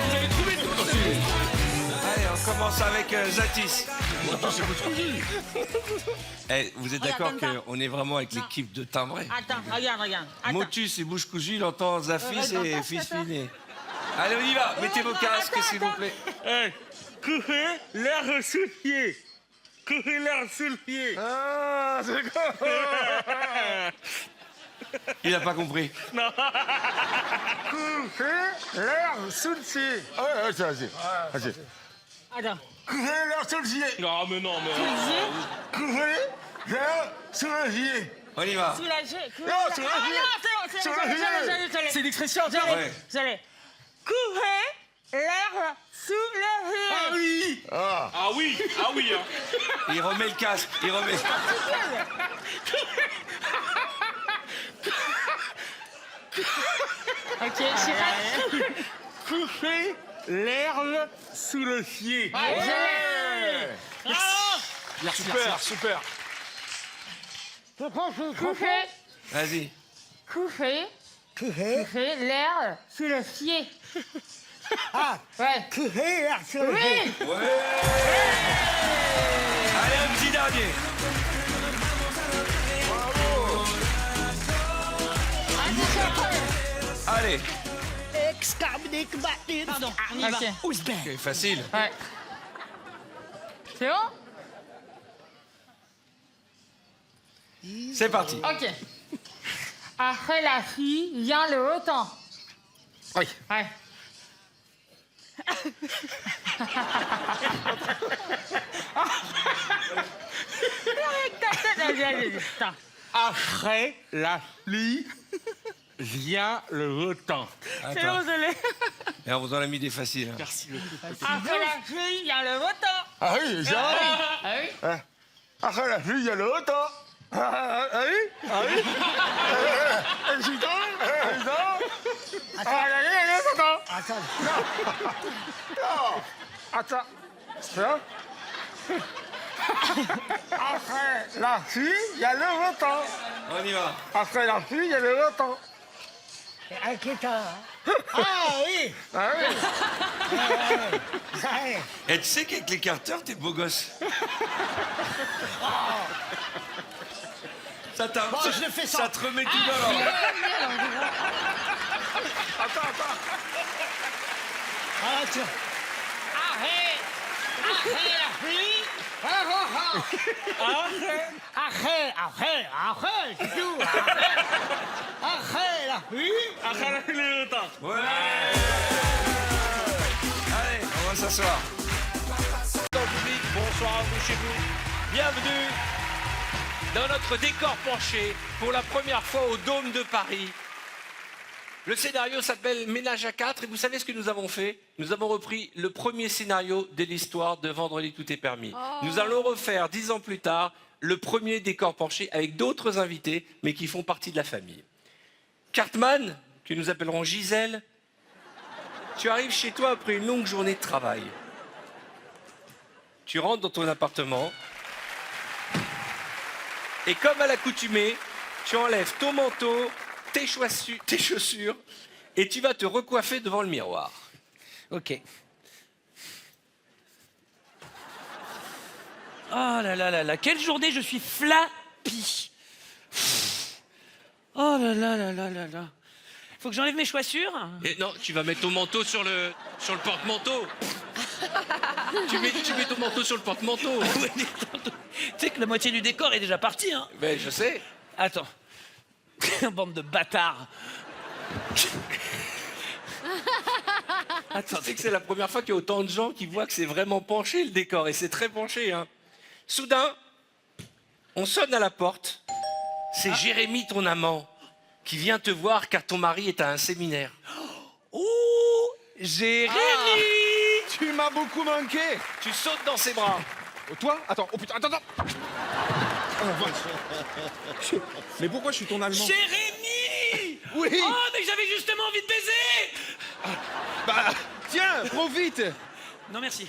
Vous avez trouvé tout aussi. Allez, on commence avec Zatis. Attends, c'est votre cousin. Eh, vous êtes d'accord qu'on est vraiment avec l'équipe de timbré? Attends, regarde. Motus et bouche cousue, il entend Zafis et Fils Finé. Allez, on y va. Mettez vos casques, s'il vous plaît. Couper l'air sous le pied. Couper l'air sous le pied. Ah, c'est quoi? Il n'a pas compris. Non. Couper l'air sous le pied. Ouais, c'est vas-y. Vas-y. Attends. Couper l'air sous le pied. Non, mais non, mais... Couper l'air sous le pied. On y va. Soulagé. Non, sous le pied. C'est une expression. J'allais. Couper l'air sous le pied. Ah oui. Ah oui, hein. Il remet le casque, il remet. Ok, Chirac. Couper l'herbe sous le pied. Super, super. Couper Vas-y. l'air sous le pied. Ah, Ouais. couper l'air sur le pied. Ouais. Allez, un petit dernier. Allez. Pardon, on y va. Ok, facile. Ouais. C'est bon? C'est parti. Ok. Après la fille vient le haut temps. Oui. Ouais. Avec ta tête, vas-y, putain. Après la pluie vient le beau temps. C'est bon, je l'ai. Et on vous en a mis des faciles. hein. Merci. Après la fille vient le haut temps. Ah oui, ça. Ah oui? Après la pluie, il y a le haut temps. Ah oui? Ah oui? Excitant? Excitant? Ah, la vie, elle est contente. Attends. Non. Attends. Ça? Après la pluie, il y a le beau temps. On y va. Après la pluie, il y a le beau temps. Inquiétant. Ah oui. Ah oui? Ouais. Et tu sais qu'avec l'écarteur, t'es beau gosse. Ça t'a. Bon, je le fais sans. Ça te remet tout dans l'ordre. Attends. Ah, tiens. Après la pluie. Après, c'est tout. Après la pluie. Après la pluie, le temps. Ouais. Allez, on va s'asseoir. Dans le public, bonsoir à vous chez vous. Bienvenue dans notre décor penché pour la première fois au Dôme de Paris. Le scénario s'appelle Ménage à 4 et vous savez ce que nous avons fait? Nous avons repris le premier scénario de l'histoire de Vendredi tout est permis. Nous allons refaire 10 ans plus tard le premier décor penché avec d'autres invités mais qui font partie de la famille. Cartman, que nous appellerons Gisèle, tu arrives chez toi après une longue journée de travail. Tu rentres dans ton appartement et comme à l'accoutumée, tu enlèves ton manteau, tes chaussures et tu vas te recoiffer devant le miroir. Ok. Oh là là là là, quelle journée je suis flappie. Oh là là là là là là. Faut que j'enlève mes chaussures. Et non, tu vas mettre ton manteau sur le porte-manteau. tu mets ton manteau sur le porte-manteau. Tu sais que la moitié du décor est déjà parti, hein. Ben, je sais. Attends. Bande de bâtards. Attends, tu sais que c'est la première fois qu'il y a autant de gens qui voient que c'est vraiment penché le décor, et c'est très penché, hein. Soudain, on sonne à la porte. C'est Jérémy, ton amant, qui vient te voir car ton mari est à un séminaire. Oh, Jérémy, Tu m'as beaucoup manqué. Tu sautes dans ses bras. Toi? Attends, oh putain, attends. Mais pourquoi je suis ton allemand? Jérémy! Oui. Oh, mais j'avais justement envie de baiser! Bah, tiens, profite. Non, merci.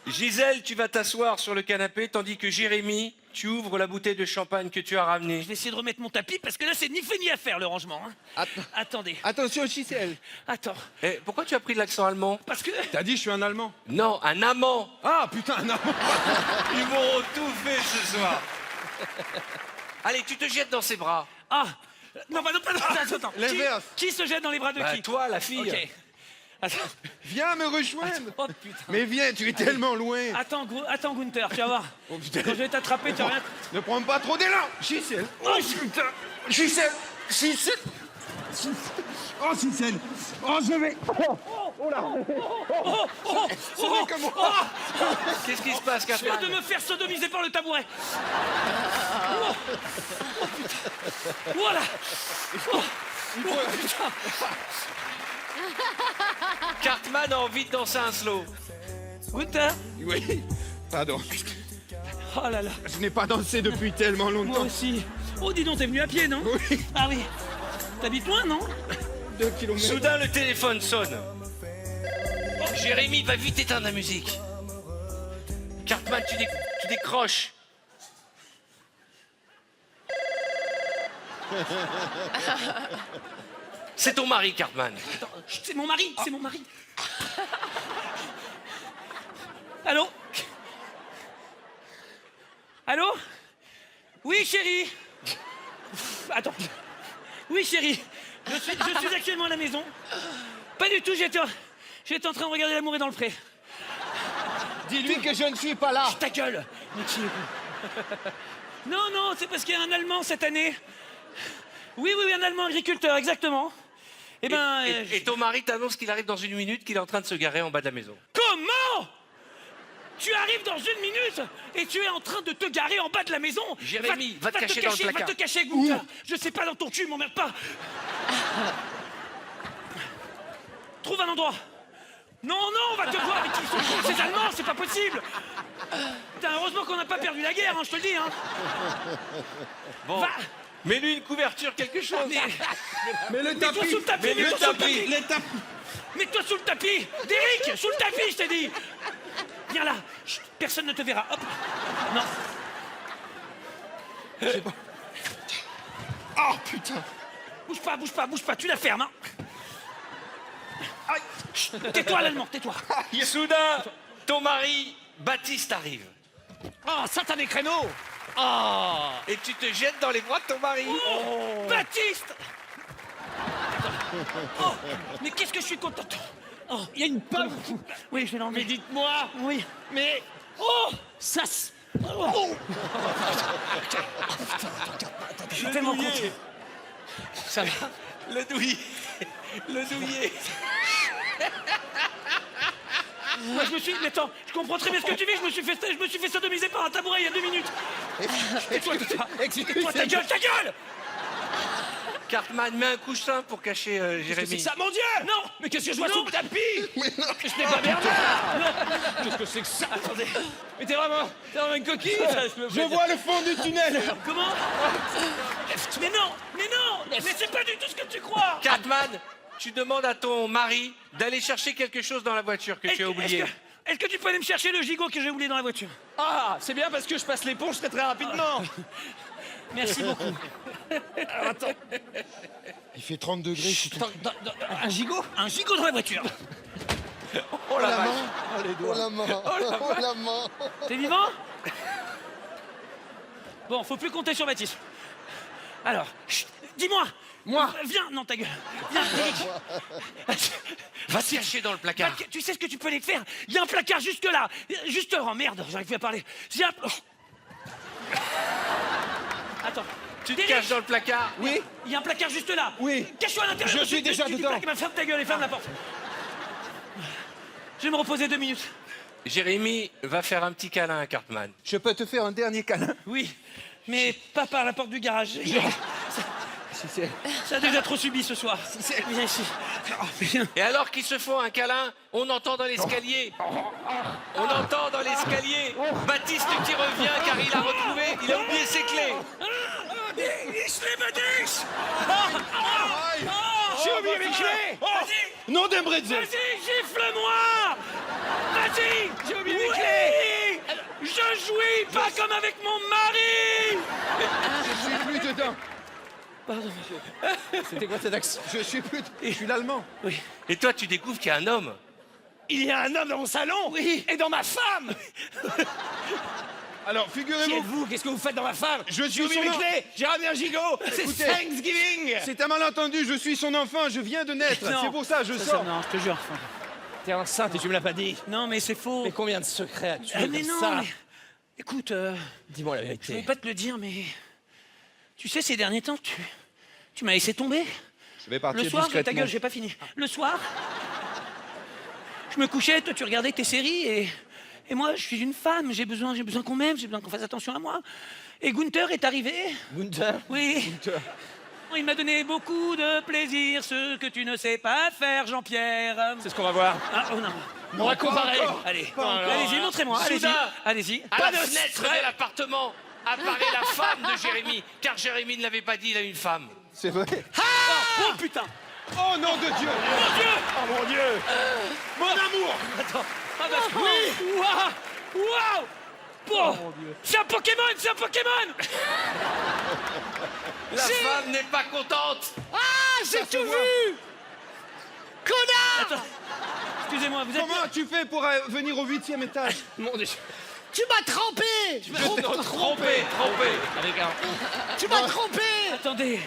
Gisèle, tu vas t'asseoir sur le canapé, tandis que Jérémy, tu ouvres la bouteille de champagne que tu as ramenée. Je vais essayer de remettre mon tapis parce que là, c'est ni fait ni à faire le rangement. Hein. Attendez. Attention, Gisèle. Attends. Eh, pourquoi tu as pris de l'accent allemand? Parce que. T'as dit je suis un allemand? Non, un amant. Ah, putain, un allemand. Ils m'auront tout fait ce soir. Allez, tu te jettes dans ses bras. Ah non, bah non, pas attends. L'inverse. Qui se jette dans les bras de Bah, qui? toi, la fille. Ok. Attends. Viens me rejoindre. Oh putain. Mais viens, tu es tellement loin. Attends, Gunther, tu vas voir. Oh, putain. Quand je vais t'attraper, tu vas rien. Ne prends pas trop d'élan. Gisèle. Oh, putain. Gisèle. Gisèle. Oh, Gisèle. Oh, je vais. Oh là. Qu'est-ce qui se passe, Je viens Catherine? de me faire sodomiser par le tabouret. Oh putain. Voilà. Oh putain. Cartman a envie de danser un slow. Gunther. Oui. Pardon. Oh là là. Je n'ai pas dansé depuis tellement Moi longtemps. aussi. Oh, dis donc, t'es venu à pied, non? Oui. Ah oui. T'habites loin, non? 2 kilomètres. Soudain, le téléphone sonne. Oh, Jérémy, va vite éteindre la musique. Cartman, tu décroches. C'est ton mari, Cartman. Attends, chut, c'est mon mari, c'est mon mari. Allô? Allô? Oui, chérie. Attends. Oui, chérie. Je suis actuellement à la maison. Pas du tout, j'étais en train de regarder L'amour est dans le pré. Dis-lui que je ne suis pas là. Chut, ta gueule. Non, non, c'est parce qu'il y a un Allemand cette année. Oui, un Allemand agriculteur, exactement. Eh ben... Et ton mari t'annonce qu'il arrive dans 1 minute, qu'il est en train de se garer en bas de la maison. Comment? Tu arrives dans 1 minute et tu es en train de te garer en bas de la maison. Jérémy, va te cacher dans le placard. Va te cacher, Gunther. Je sais pas, dans ton cul, m'emmerde pas. Trouve un endroit. Non, on va te voir avec qui sont ces Allemands, c'est pas possible. Putain, heureusement qu'on n'a pas perdu la guerre, hein, je te le dis. Hein. Bon, Va. mets-lui une couverture, quelque chose. Mais le Mets-toi tapis. sous le tapis, Mais mets-toi le sous le tapis. tapis. Le tapis. Mets-toi sous le tapis. Derrick, sous le tapis, je t'ai dit. Viens là. Chut, personne ne te verra. Hop. Non. Oh, putain. Bouge pas, tu la fermes, hein. Aïe. Chut, tais-toi, l'allemand, tais-toi. Soudain, ton mari, Baptiste, arrive. Oh, satané créneau. Oh. Et tu te jettes dans les bras de ton mari. Oh, Baptiste. Oh, mais qu'est-ce que je suis contente. Oh, il y a une pomme. Oui, je vais l'enlever. Mais dites-moi. Oui. Mais. Oh, ça. Oh. Je suis tellement content. Ça va. Le douillet. Le douillet. Moi, je me suis... Mais attends, je comprends très bien ce que tu vis. Je me suis fait sodomiser par un tabouret il y a 2 minutes. Tais-toi, ta gueule. Cartman, mets un coussin pour cacher Jérémy. C'est ça, mon Dieu. Non. Mais qu'est-ce que je vois sous le tapis? Mais non. Je n'ai pas Bernard. Qu'est-ce que c'est que ça? Attendez. Mais t'es vraiment une coquille. Je vois le fond du tunnel. Comment? Mais non. Mais c'est pas du tout ce que tu crois. Cartman, tu demandes à ton mari d'aller chercher quelque chose dans la voiture que tu as oublié. Est-ce que tu peux aller me chercher le gigot que j'ai oublié dans la voiture? Ah, c'est bien parce que je passe l'éponge très rapidement. Merci beaucoup. Alors, attends. Il fait 30 degrés. Je suis tout... Un gigot? Un gigot dans la voiture. Oh la vache. main. Oh la main. Oh la main. T'es vivant? Bon, faut plus compter sur Baptiste. Alors, chut, dis-moi. Moi. Viens, non ta gueule. Viens, Eric. Va se cacher dans le placard. Tu sais ce que tu peux aller faire? Il y a un placard jusque là. Juste, oh merde, j'arrive plus à parler. Attends. Tu te caches dans le placard? Oui. Il y a un placard juste là. Oui. Cache-toi à l'intérieur. Je suis déjà dedans. Ferme ta gueule et ferme la porte. Je vais me reposer 2 minutes. Jérémy va faire un petit câlin à Cartman. Je peux te faire un dernier câlin? Oui, mais pas par la porte du garage. Ça a déjà trop subi ce soir. Viens ici. Oh, viens. Et alors qu'ils se font un câlin, on entend dans l'escalier. On entend dans l'escalier Baptiste qui revient car il a retrouvé, il a oublié ses clés. J'ai oublié mes clés. Nom d'un bretzel. Vas-y, gifle-moi. Vas-y. J'ai oublié mes Oui. clés. Je jouis pas comme avec mon mari. Je suis plus dedans. Pardon. C'était quoi cette action? Je suis plus. Je suis l'allemand. Oui. Et toi, tu découvres qu'il y a un homme. Il y a un homme dans mon salon. Oui. Et dans ma femme. Alors, Qui figurez-vous. êtes-vous? Qu'est-ce que vous faites dans ma femme? Je J'ai suis oublié son mes clés. J'ai ramené un gigot. C'est Écoutez, Thanksgiving. C'est un malentendu, je suis son enfant, je viens de naître. Non. C'est pour ça, je sors. Non, je te jure. T'es enceinte et tu me l'as pas dit. Non, mais c'est faux. Mais combien de secrets as-tu Mais comme non, ça? mais... Écoute, Dis-moi la je vérité. vais pas te le dire, mais... Tu sais, ces derniers temps, tu m'as laissé tomber. Je vais partir Le soir, ta discrètement. gueule, j'ai pas fini. Le soir, je me couchais, toi tu regardais tes séries et moi je suis une femme, j'ai besoin qu'on m'aime, j'ai besoin qu'on fasse attention à moi. Et Gunther est arrivé. Gunther. Oui. Gunther. Il m'a donné beaucoup de plaisir, ce que tu ne sais pas faire, Jean-Pierre. C'est ce qu'on va voir. Ah, oh non. On va comparer. Allez, Pas encore. allez-y, montrez-moi, allez-y. Soudain, Allez-y. À Pas la de fenêtre secret. de l'appartement apparaît la femme de Jérémy, car Jérémy ne l'avait pas dit, il a une femme. C'est vrai. Oh putain. Oh nom de Dieu. Mon Dieu. Oh mon Dieu. Mon amour. Attends. Ah, parce que... Oui. Waouh. Waouh. Bon. C'est un Pokémon, c'est un Pokémon. La femme n'est pas contente. Ah, j'ai tout vu. Connard. Attends. Excusez-moi, vous êtes... Comment tu fais pour venir au 8e étage? Mon Dieu. Tu m'as trompé. Trompé. Avec un. Tu m'as trompé. Attendez.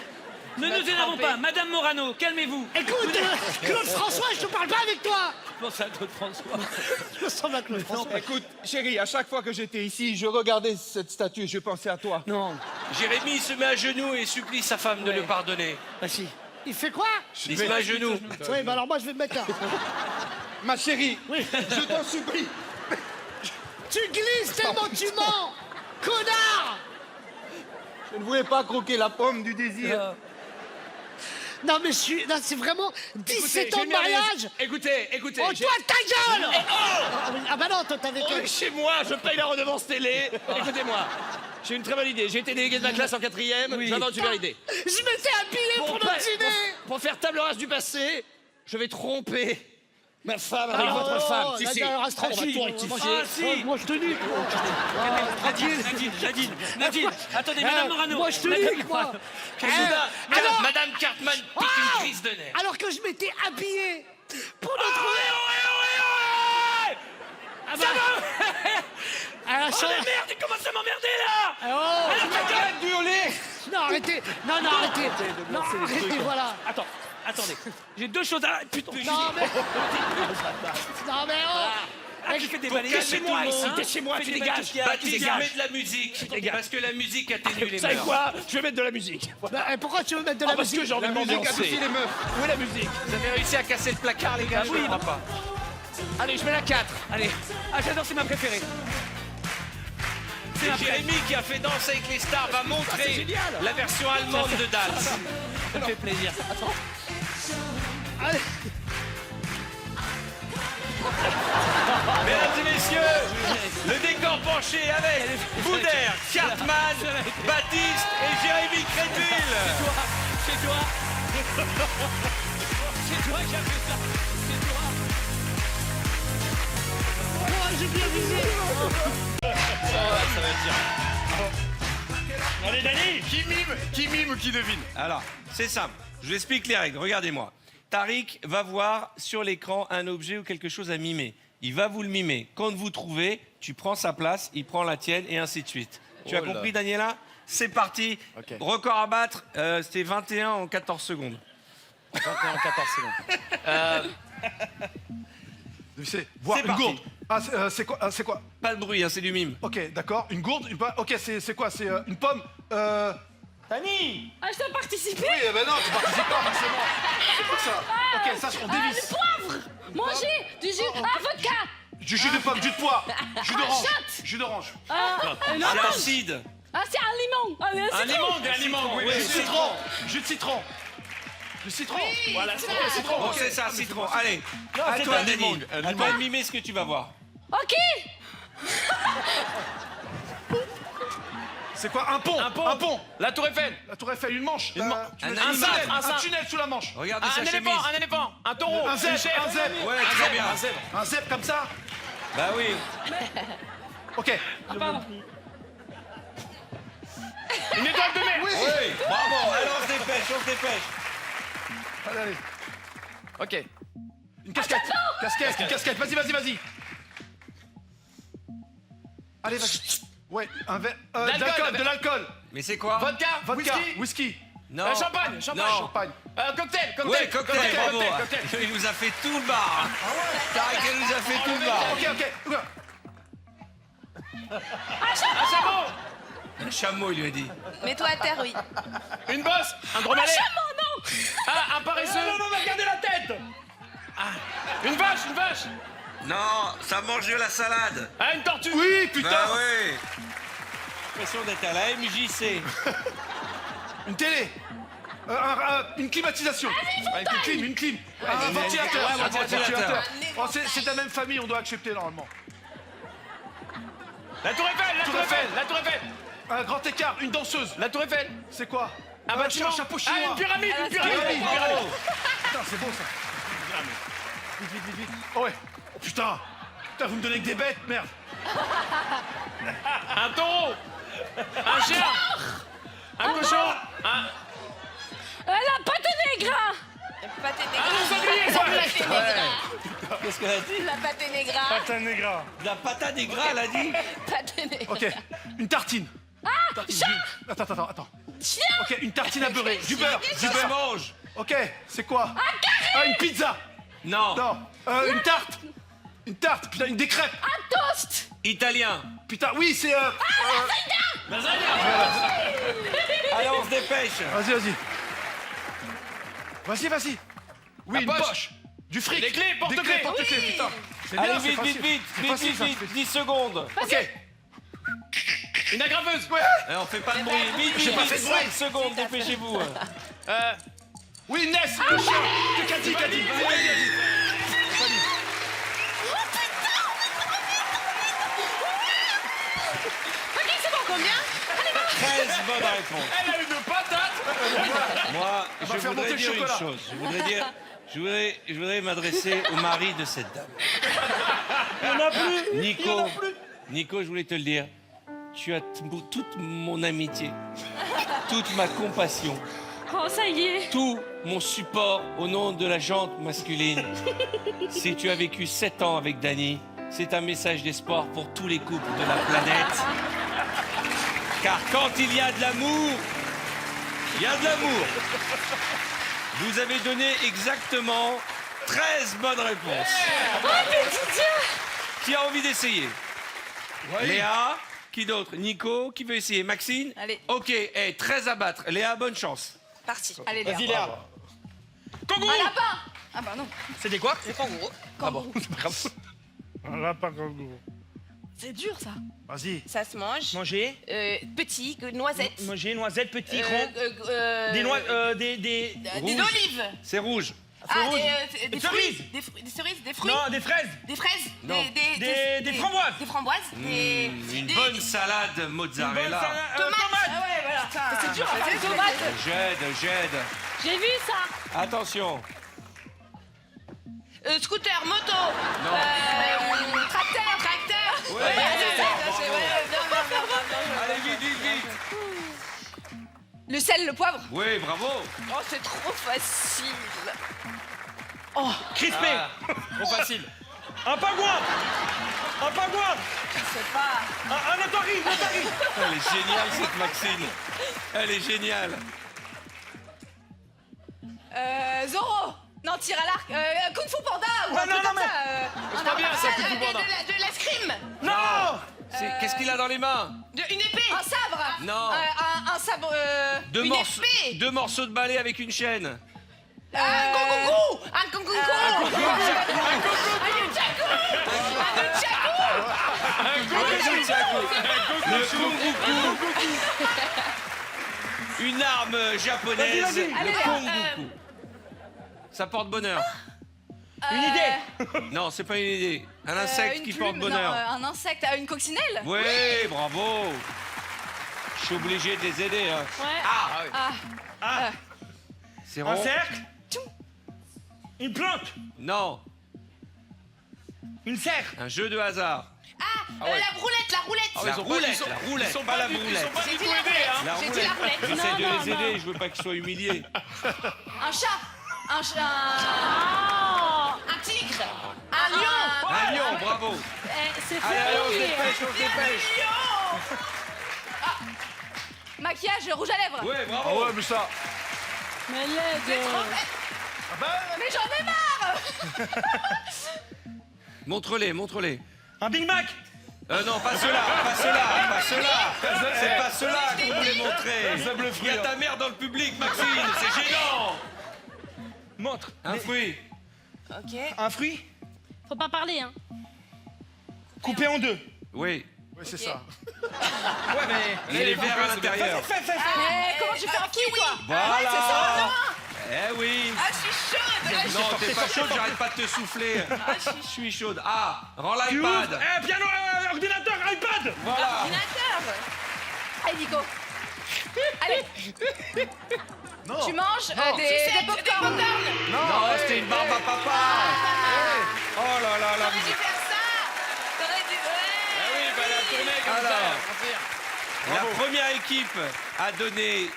Ne nous énervons pas. Madame Morano, calmez-vous. Écoute, Claude François, je te parle pas avec toi. Comment ça, Claude François? Je ressemble à Claude François. Écoute, chérie, à chaque fois que j'étais ici, je regardais cette statue et je pensais à toi. Non. Jérémy se met à genoux et supplie sa femme de le pardonner. Ah si. Il fait quoi? Il se met à genoux. Oui, bah alors moi je vais me mettre là. Ma chérie, je t'en supplie. Tu glisses tellement tu mens. Connard. Je ne voulais pas croquer la pomme du désir. Non mais je suis... Non, c'est vraiment 17 ans de mariage. Écoutez. Oh, toi, ta gueule. Ah bah non, toi t'avais On est chez moi, je paye la redevance télé. Écoutez-moi, j'ai une très bonne idée. J'ai été délégué de ma classe en 4e. J'invente une vraie idée. Je m'étais habillé pour notre dîner. Pour faire table rase du passé, je vais tromper ma femme avec votre femme. Si, si. Reste On va tranquille. tout rectifier. Ah si. Moi je te nique. Nadine. Attendez, Madame Morano. Moi je te nique, moi. alors- Madame Cartman pique une crise de nerfs. Alors que je m'étais habillé pour notre... Ah bah... Ah, Oh ça- la merde, il commence à m'emmerder là. Oh, Arrête d'hurler. non, arrêtez. Non, arrêtez. Non, arrêtez, voilà. Attends, attendez. J'ai deux choses à... Putain, Non, mais... Non, mais oh. Ah, qui fait des balayages. T'es chez moi ici, t'es chez moi, Fais tu des dégages. Baptiste, mets de la musique. Parce que la musique atténue les Vous savez mœurs. quoi? Je vais mettre de la musique. Bah, pourquoi tu veux mettre de la Parce musique? que j'ai envie de m'ambiancer. adoucit les meufs. Où est la musique? Vous avez réussi à casser le placard, les gars, je ne crois pas. Allez, je mets la 4. Allez. Ah, j'adore, c'est ma préférée. C'est ma préférée. Jérémy, qui a fait Danse avec les stars, va c'est montrer génial. la version allemande de Dals. Ça me fait plaisir. Mesdames et messieurs, le décor penché avec Boudère, Cartman, Baptiste et Jérémy Crédville. C'est toi. C'est toi qui as fait ça. C'est toi. Oh, j'ai bien visé. Allez, Dani. Qui mime ou qui devine? Alors, c'est simple. Je vous explique les règles. Regardez-moi. Tariq va voir sur l'écran un objet ou quelque chose à mimer. Il va vous le mimer. Quand vous trouvez, tu prends sa place, il prend la tienne et ainsi de suite. Tu as compris, Daniela? C'est parti. Record à battre, c'était 21 en 14 secondes. 21 en 14 secondes. C'est boire C'est une parti. gourde. Ah, c'est quoi? C'est quoi? Pas de bruit, hein, c'est du mime. Ok, d'accord. Une gourde. Ok, c'est quoi? C'est une pomme. Dani. Ah, je dois participer. Oui, ben non, tu participes pas forcément. C'est quoi ça? Ok, ça, on dévisse. Du poivre. Manger du jus. Ah, vodka. Du jus de pomme, jus de poire, jus d'orange. Shot. Jus d'orange. Ah, une C'est orange. acide. Ah, c'est un limon. Ah, Un limon, des limons, oui, Oui, mais citron. Jus de citron. Le citron. Voilà, c'est citron, ça. citron. Bon, c'est ça, citron. Allez, Non, à c'est toi, un Dani. limon, un À limon. toi de mimer ce que tu vas voir. Ok. C'est quoi? Un pont. Un pont. La tour Eiffel. La tour Eiffel, une manche. Une man- tu un veux- animal. un tunnel sous la manche. Regardez Un sa éléphant, chemise. un éléphant. Un taureau. Un zèbre, une chèvre. un zèbre. Ouais, Un très zèbre, bien. un zèbre. Un zèbre comme ça. Bah oui. Ok. Pardon. Une étoile de mer. Oui, bravo. Allez, on se dépêche, on se dépêche. Allez, allez. Ok. Une casquette. Casquette, une casquette. Vas-y, vas-y, vas-y. Allez, vas-y. Ouais, un verre. De l'alcool. Mais c'est quoi? Vodka. Vodka. Whisky. Whisky. Non. Champagne. Non. Champagne. Cocktail. Ouais, cocktail, bravo. cocktail. Il nous a fait tout le bar. Tariq, il nous a fait tout le bar. Ok, ok. Un chameau. Un chameau, il lui a dit. Mets-toi à terre, oui. Une bosse. Un gros malais. non. Ah, un paresseux. Non, regardez la tête. Une vache. Non, ça mange de la salade. Ah, une tortue. Oui, putain. Bah oui. L'impression d'être à la MJC. Une télé. Une climatisation. Une clim. Un ventilateur. Ouais, un ventilateur. Oh, c'est de la même famille, on doit accepter normalement. La tour Eiffel. La tour Eiffel. Un grand écart, une danseuse. La tour Eiffel. C'est quoi? Un bâtiment. Un chapeau chinois. Ah, une pyramide. Pyramide. Putain, c'est beau ça. Vite. Oh ouais. Oh putain. Putain, vous me donnez que des bêtes, merde. Un taureau. Un chien. Un cochon. La pâte négra. Qu'est-ce qu'elle a dit? La pâte négra. Pata negra. La pata des gras, elle a dit. Pâte négra. Ok. Une tartine. Chat. Attends. Chien. Ok, une tartine à beurrer. Du beurre. Ça se mange. Ok, c'est quoi? Une pizza. Non. Non. Une tarte. Une tarte. Putain, des crêpes. Un toast. Italien. Putain, oui, c'est. Allez, on se dépêche. Vas-y. Oui, une poche. Du fric. Des clés, porte-clés. Putain. C'est Allez, bien, c'est vite. facile. C'est facile, ça. 10 secondes. Ok. Une aggraveuse. Allez, on fait pas de bruit. Vite, J'ai pas fait de bruit. 5 secondes, dépêchez-vous. Oui, une Ness. Le chien. Cadi. Ok, c'est bon, combien? 13 bonnes réponses. Elle a une patate. Moi, je faire monter voudrais le dire une chocolat. chose. Je voudrais m'adresser au mari de cette dame. Il y en a plus. Nico, je voulais te le dire. Tu as toute mon amitié, toute ma compassion, Oh, ça y est. tout mon support au nom de la jante masculine. Si tu as vécu 7 ans avec Dany, c'est un message d'espoir pour tous les couples de la planète. Car quand il y a de l'amour, il y a de l'amour. Vous avez donné exactement 13 bonnes réponses. Oh, petit Dieu. Qui a envie d'essayer? Léa? Qui d'autre? Nico? Qui veut essayer? Maxine? Allez. Ok, 13 à battre. Léa, bonne chance. Parti. Allez, Léa. Vas-y, Léa. Kangourou. Un lapin. Ah bah non. C'était quoi? C'est kangourou. Kangourou. Un lapin kangourou. C'est dur, ça. Vas-y. Ça se mange. Manger. Petit, noisette. Manger, noisette, petit, rond. Des noix, des Des olives. C'est rouge. Des cerises. fruits. Des cerises, des fruits. Non, des fraises. Des fraises. Non. Des framboises. Des framboises. Une bonne salade mozzarella. Tomates. Ah ouais, voilà. C'est dur, c'est des tomates. Jette. J'ai vu ça. Attention. Scooter, moto. Non. Tracteur. Ouais. Allez, vite. Le sel, le poivre. Oui, bravo. Oh, c'est trop facile. Oh, crispé. Trop facile. Un pingouin. Je sais pas. Un atari. Elle est géniale, cette Maxine. Elle est géniale. Zoro. Non, tir à l'arc. Kung Fu Panda ou un truc comme ça. C'est pas bien, ça, Kung Fu Panda. De l'escrime. Non. Qu'est-ce qu'il a dans les mains? Une épée. Un sabre. Non. Un sabre. Une épée. 2 morceaux de balai avec une chaîne. Un kangourou. Un kangourou. Un nunchaku. Un nunchaku. Le kongoku. Une arme japonaise, Vas-y. le Allez, kongoku. Ça porte bonheur. Une idée. Non, c'est pas une idée. Un insecte Une qui plume, porte bonheur. Non, un insecte, une coccinelle. Oui, bravo. Je suis obligé de les aider. Hein. Ouais. C'est Un rond. cercle. Une plante. Non, Une serre. un jeu de hasard. La roulette, la roulette. La roulette, la roulette, pas la boulette. J'ai dit la roulette. La J'ai dit roulette. la roulette. J'essaie de Non, les non, aider, je veux pas qu'ils soient humiliés. Un chat. Un tigre. Un lion. Un lion, bravo. C'est Allez, allez, on se fini. dépêche, on se dépêche. Maquillage rouge à lèvres. Ouais, Ah bravo. ouais, mais ça. Mais l'aide. Mais j'en ai marre. Montre-les, montre-les. Un Big Mac. Non, pas ceux-là, pas ceux-là, pas ceux-là. C'est pas ceux-là qu'on voulait montrer. Il y a ta mère dans le public, Maxime, c'est gênant. Montre. Un fruit. Ok. Un fruit. Faut pas parler, hein. Coupé en deux. Oui. Oui, c'est ça. Ouais, mais. Il y a les verres à l'intérieur. Fais. Mais comment tu fais un kiwi, toi? Voilà. Ouais, c'est ça, non? Eh oui. Ah, je suis chaude. Non, t'es pas chaude, j'arrête pas de te souffler. Je suis chaude. Ah, rends l'iPad. Piano, ordinateur, iPad. Voilà. Ordinateur. Allez, Nico. Allez. Tu manges des pop-corn. Non, c'était une barbe à papa. Oh là là là. T'aurais dû faire ça. T'aurais dû... Ah oui, il fallait la tourner comme ça. La première équipe a donné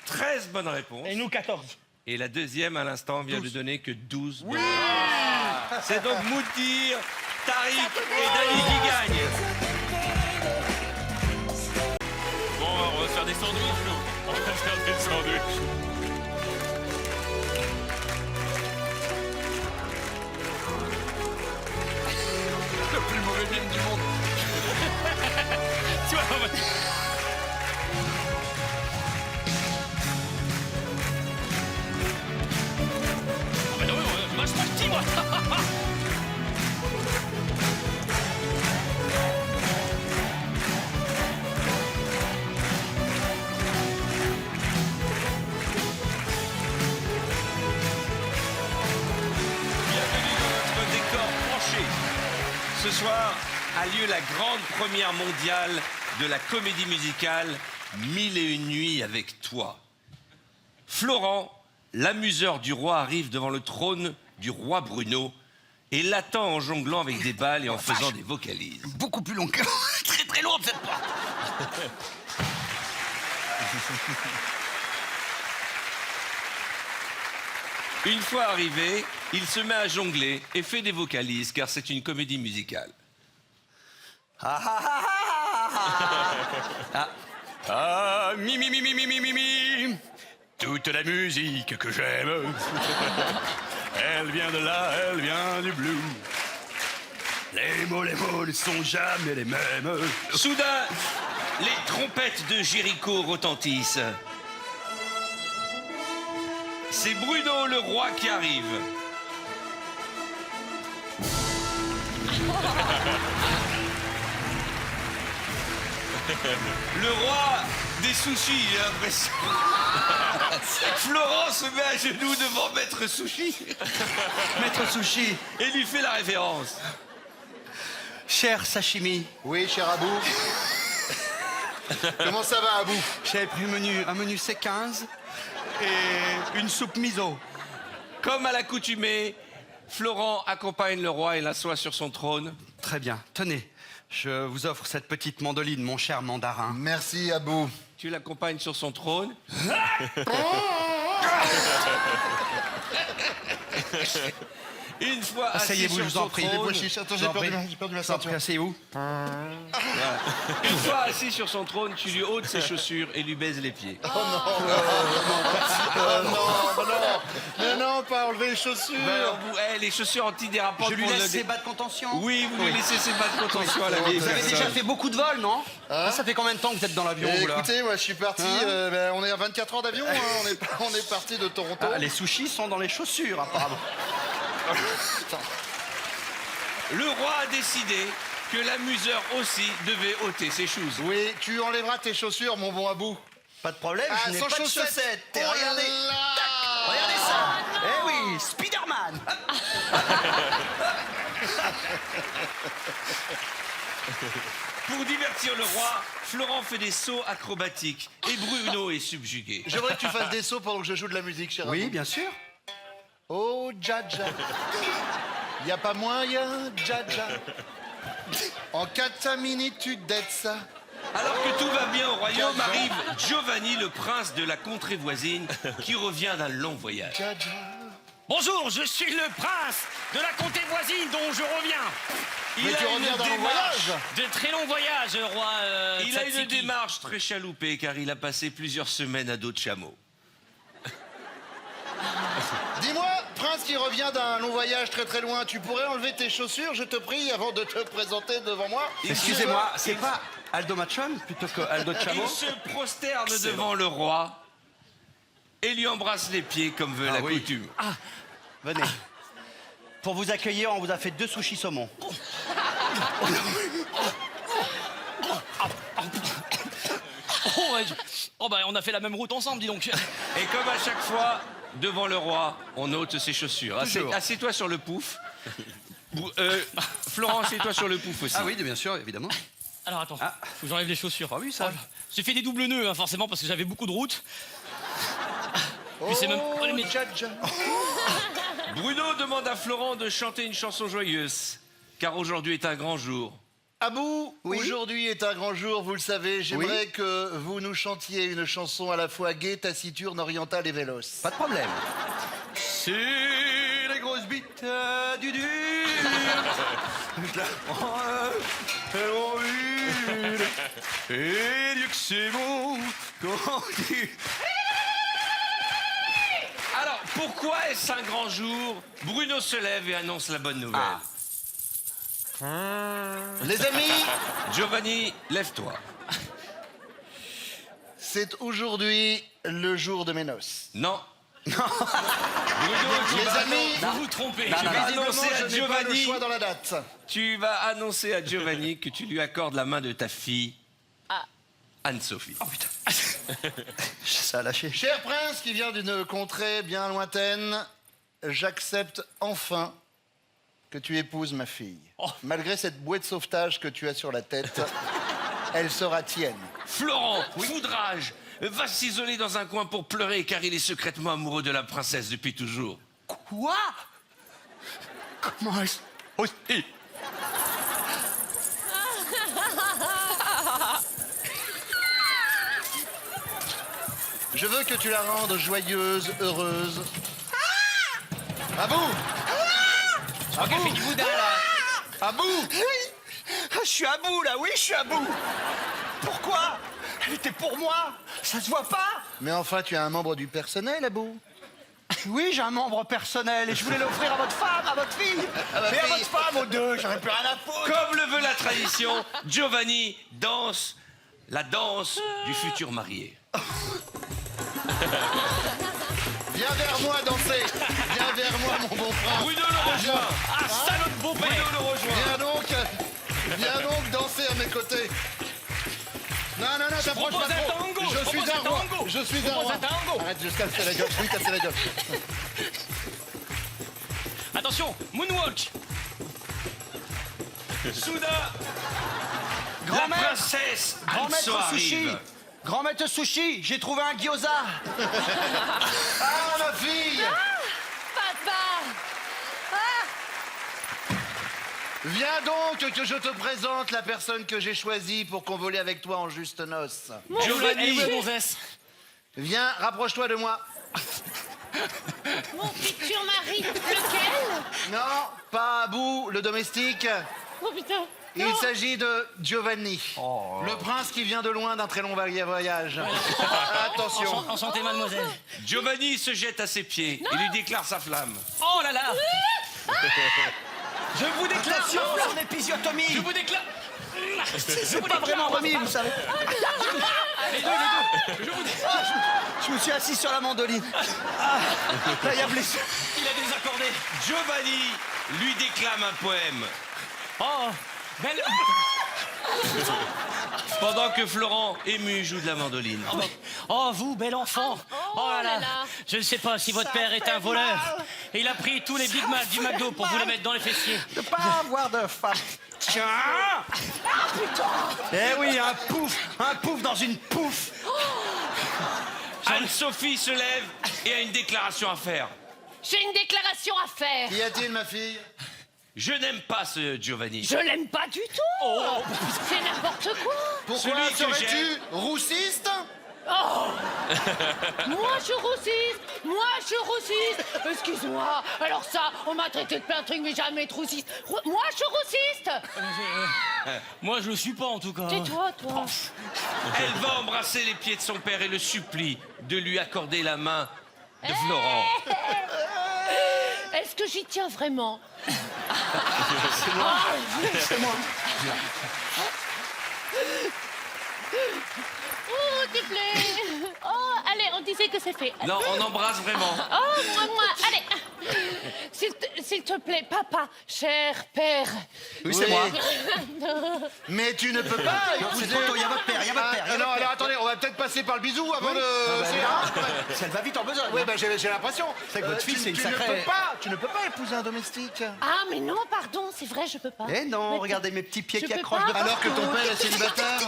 13 bonnes réponses. Et nous 14. Et la deuxième, à l'instant, vient de donner que 12 bonnes réponses. C'est donc Moutir, Tariq et Dani qui gagnent. Bon, on va se faire des sandwichs, nous. On va faire des sandwichs. Le plus mauvais mime du monde. Tu vois, on va... Ah bah non, moi je suis parti, moi. Bienvenue dans notre décor branché. Ce soir a lieu la grande première mondiale de la comédie musicale 1001 nuits avec toi. Florent, l'amuseur du roi, arrive devant le trône du roi Bruno et l'attend en jonglant avec des balles et en faisant des vocalises. Beaucoup plus long que... très très lourde cette porte. Une fois arrivé, il se met à jongler et fait des vocalises car c'est une comédie musicale. Mi. Toute la musique que j'aime, elle vient de là, elle vient du blues. Les mots ne sont jamais les mêmes. Soudain, les trompettes de Jéricho retentissent. C'est Bruno le roi qui arrive. Le roi des sushis, j'ai l'impression. Florent se met à genoux devant Maître Sushi. Maître Sushi. Et lui fait la référence. Cher sashimi. Oui, cher Abou. Comment ça va, Abou? J'avais pris un menu C15 et une soupe miso. Comme à l'accoutumée, Florent accompagne le roi et l'assoit sur son trône. Très bien. Tenez, je vous offre cette petite mandoline, mon cher mandarin. Merci, Abou. Tu l'accompagnes sur son trône. Une fois assis Asseyez-vous, je sur vous en son prie. trône, Attends, j'ai perdu ma ceinture. Asseyez-vous. une fois assis sur son trône, tu lui ôtes ses chaussures et lui baises les pieds. Oh non, mais non, pas enlever les chaussures. Les chaussures antidérapantes. Je lui pour laisse le- ses bas de contention. Oui, vous lui laissez ses bas de contention à la vieille Vous avez personne. déjà fait beaucoup de vols, non? Ça fait combien de temps que vous êtes dans l'avion, vous, là? Écoutez, moi je suis parti, Hein on est à 24 heures d'avion, hein, on est parti de Toronto. Ah, les sushis sont dans les chaussures, apparemment. Le roi a décidé que l'amuseur aussi devait ôter ses choses. Oui, tu enlèveras tes chaussures, mon bon Abou. Pas de problème, je n'ai sans pas de chaussettes. Et regardez, tac, regardez ça. Eh oui, Spider-Man. Pour divertir le roi, Florent fait des sauts acrobatiques et Bruno est subjugué. Je voudrais que tu fasses des sauts pendant que je joue de la musique, cher Oui, Abou. bien sûr. Oh, Dja-Dja. Y a pas moyen, Dja-Dja. En 4 minutes, tu dettes ça. Alors que tout va bien au royaume, arrive Giovanni, le prince de la contrée voisine, qui revient d'un long voyage. Bonjour, je suis le prince de la comté voisine dont je reviens. Mais tu reviens d'un long voyage. De très long voyage, roi. Il a une Tsatsiki. démarche très chaloupée car il a passé plusieurs semaines à dos de chameau. Dis-moi, prince qui revient d'un long voyage très très loin, tu pourrais enlever tes chaussures, je te prie, avant de te présenter devant moi? Excusez-moi, c'est pas Aldo Machon plutôt que Aldo Chamo? Il se prosterne devant le roi et lui embrasse les pieds comme veut la coutume. Ah, venez. Pour vous accueillir, on vous a fait 2 sushis saumon. Oh bah on a fait la même route ensemble, dis donc. Et comme à chaque fois, devant le roi, on ôte ses chaussures. Toujours. Assieds-toi sur le pouf. Florent, assieds-toi sur le pouf aussi. Ah oui, bien sûr, évidemment. Alors attends, faut que j'enlève les chaussures. Ah oui, ça. J'ai fait des doubles nœuds, hein, forcément, parce que j'avais beaucoup de route. Puis c'est même. Oh, mais... Bruno demande à Florent de chanter une chanson joyeuse, car aujourd'hui est un grand jour. Abou, Oui. aujourd'hui est un grand jour, vous le savez. J'aimerais que vous nous chantiez une chanson à la fois gaie, taciturne, orientale et véloce. Pas de problème. C'est les grosses bites du dur. Je la prends, elle envie. Et Dieu que c'est bon quand tu... Alors, pourquoi est-ce un grand jour? Bruno se lève et annonce la bonne nouvelle. Les amis, Giovanni, lève-toi. c'est aujourd'hui le jour de mes noces. Non. Bruno, Les amis, Vous vous trompez. tu vas annoncer visiblement, à je n'ai pas le Giovanni. choix dans la date. Tu vas annoncer à Giovanni que tu lui accordes la main de ta fille, Anne-Sophie. Oh putain. Ça a lâché. Cher prince qui vient d'une contrée bien lointaine, j'accepte enfin que tu épouses ma fille. Malgré cette bouée de sauvetage que tu as sur la tête, elle sera tienne. Florent, foudrage, va s'isoler dans un coin pour pleurer car il est secrètement amoureux de la princesse depuis toujours. Quoi? Comment est-ce possible? Je veux que tu la rendes joyeuse, heureuse. Abou! Abou fait du boudin là. Abou! Je suis à bout là, oui, je suis à bout. Pourquoi? Elle était pour moi. Ça se voit pas? Mais enfin, tu as un membre du personnel, Abou. Oui, j'ai un membre personnel et je voulais l'offrir à votre femme, à votre fille. Mais à votre femme, aux deux, j'aurais plus rien à foutre. Comme le veut la tradition, Giovanni danse la danse du futur marié. Viens vers moi danser. Viens vers moi, mon bon prince. Bruno le rejoint. Ah, salaud de beau-père. Bruno le rejoint. Viens donc danser à mes côtés. Non, non, non, t'approches pas propose un trop. tango, Je suis un roi. Je suis un propose roi. un tango. Arrête, je vais te casser la gueule. Je vais me casser la gueule. Attention, moonwalk. Soudain, la Grand maître, princesse grand Anso maître sushi. arrive. Grand maître sushi, j'ai trouvé un gyoza. Ah, ma fille. Papa. Viens donc que je te présente la personne que j'ai choisie pour convoler avec toi en juste noces. Giovanni, Viens, rapproche-toi de moi. Mon futur mari, lequel? Non, pas Abou, le domestique. Oh putain. Il s'agit de Giovanni, le prince qui vient de loin d'un très long voyage. Attention. Enchanté, mademoiselle. Giovanni se jette à ses pieds et lui déclare sa flamme. Oh là là. Je vous déclare ma flamme épisiotomie. Je vous déclare. C'est pas vraiment remis, vous savez. Les deux. Je me suis assis sur la mandoline. Ah, là, il y a blessé. Il a désaccordé. Giovanni lui déclame un poème. Oh, Belle... Pendant que Florent, ému, joue de la mandoline. Oh, vous, bel enfant. Oh là là. Je ne sais pas si votre père est un voleur. Il a pris tous les Big Mac du McDo pour vous les mettre dans les fessiers. De pas avoir de femme. Tiens. Ah, putain. Eh oui, un pouf dans une pouf. Anne-Sophie se lève et a une déclaration à faire. J'ai une déclaration à faire. Qu'y a-t-il, ma fille? Je n'aime pas ce Giovanni. Je l'aime pas du tout. C'est n'importe quoi. Pourquoi Celui que serais-tu j'aime. roussiste? Oh. Moi, je suis roussiste. Moi, je suis roussiste. Excuse-moi. Alors ça, on m'a traité de plein de trucs, mais jamais de roussiste. Moi, je suis roussiste. Moi, je le suis pas, en tout cas. Tais-toi, toi. Elle va embrasser les pieds de son père et le supplie de lui accorder la main de Florent. Est-ce que j'y tiens vraiment? C'est moi. C'est moi. Oh, t'es plaît. Oh, allez, on disait que c'est fait. Non, on embrasse vraiment. Oh, moi. Allez. S'il te plaît, papa, cher père. Oui, c'est moi. Mais tu ne peux pas épouser... C'est trop tôt, il y a votre père, non, alors attendez, on va peut-être passer par le bisou avant de... Ça va vite en besogne. Oui, ben j'ai l'impression. C'est que votre fils, c'est une tu sacrée... Tu ne peux pas épouser un domestique. Ah, mais non, pardon, c'est vrai, je peux pas. Eh non, Mais regardez mes petits pieds je qui peux accrochent de pas. Alors que ton père est célibataire.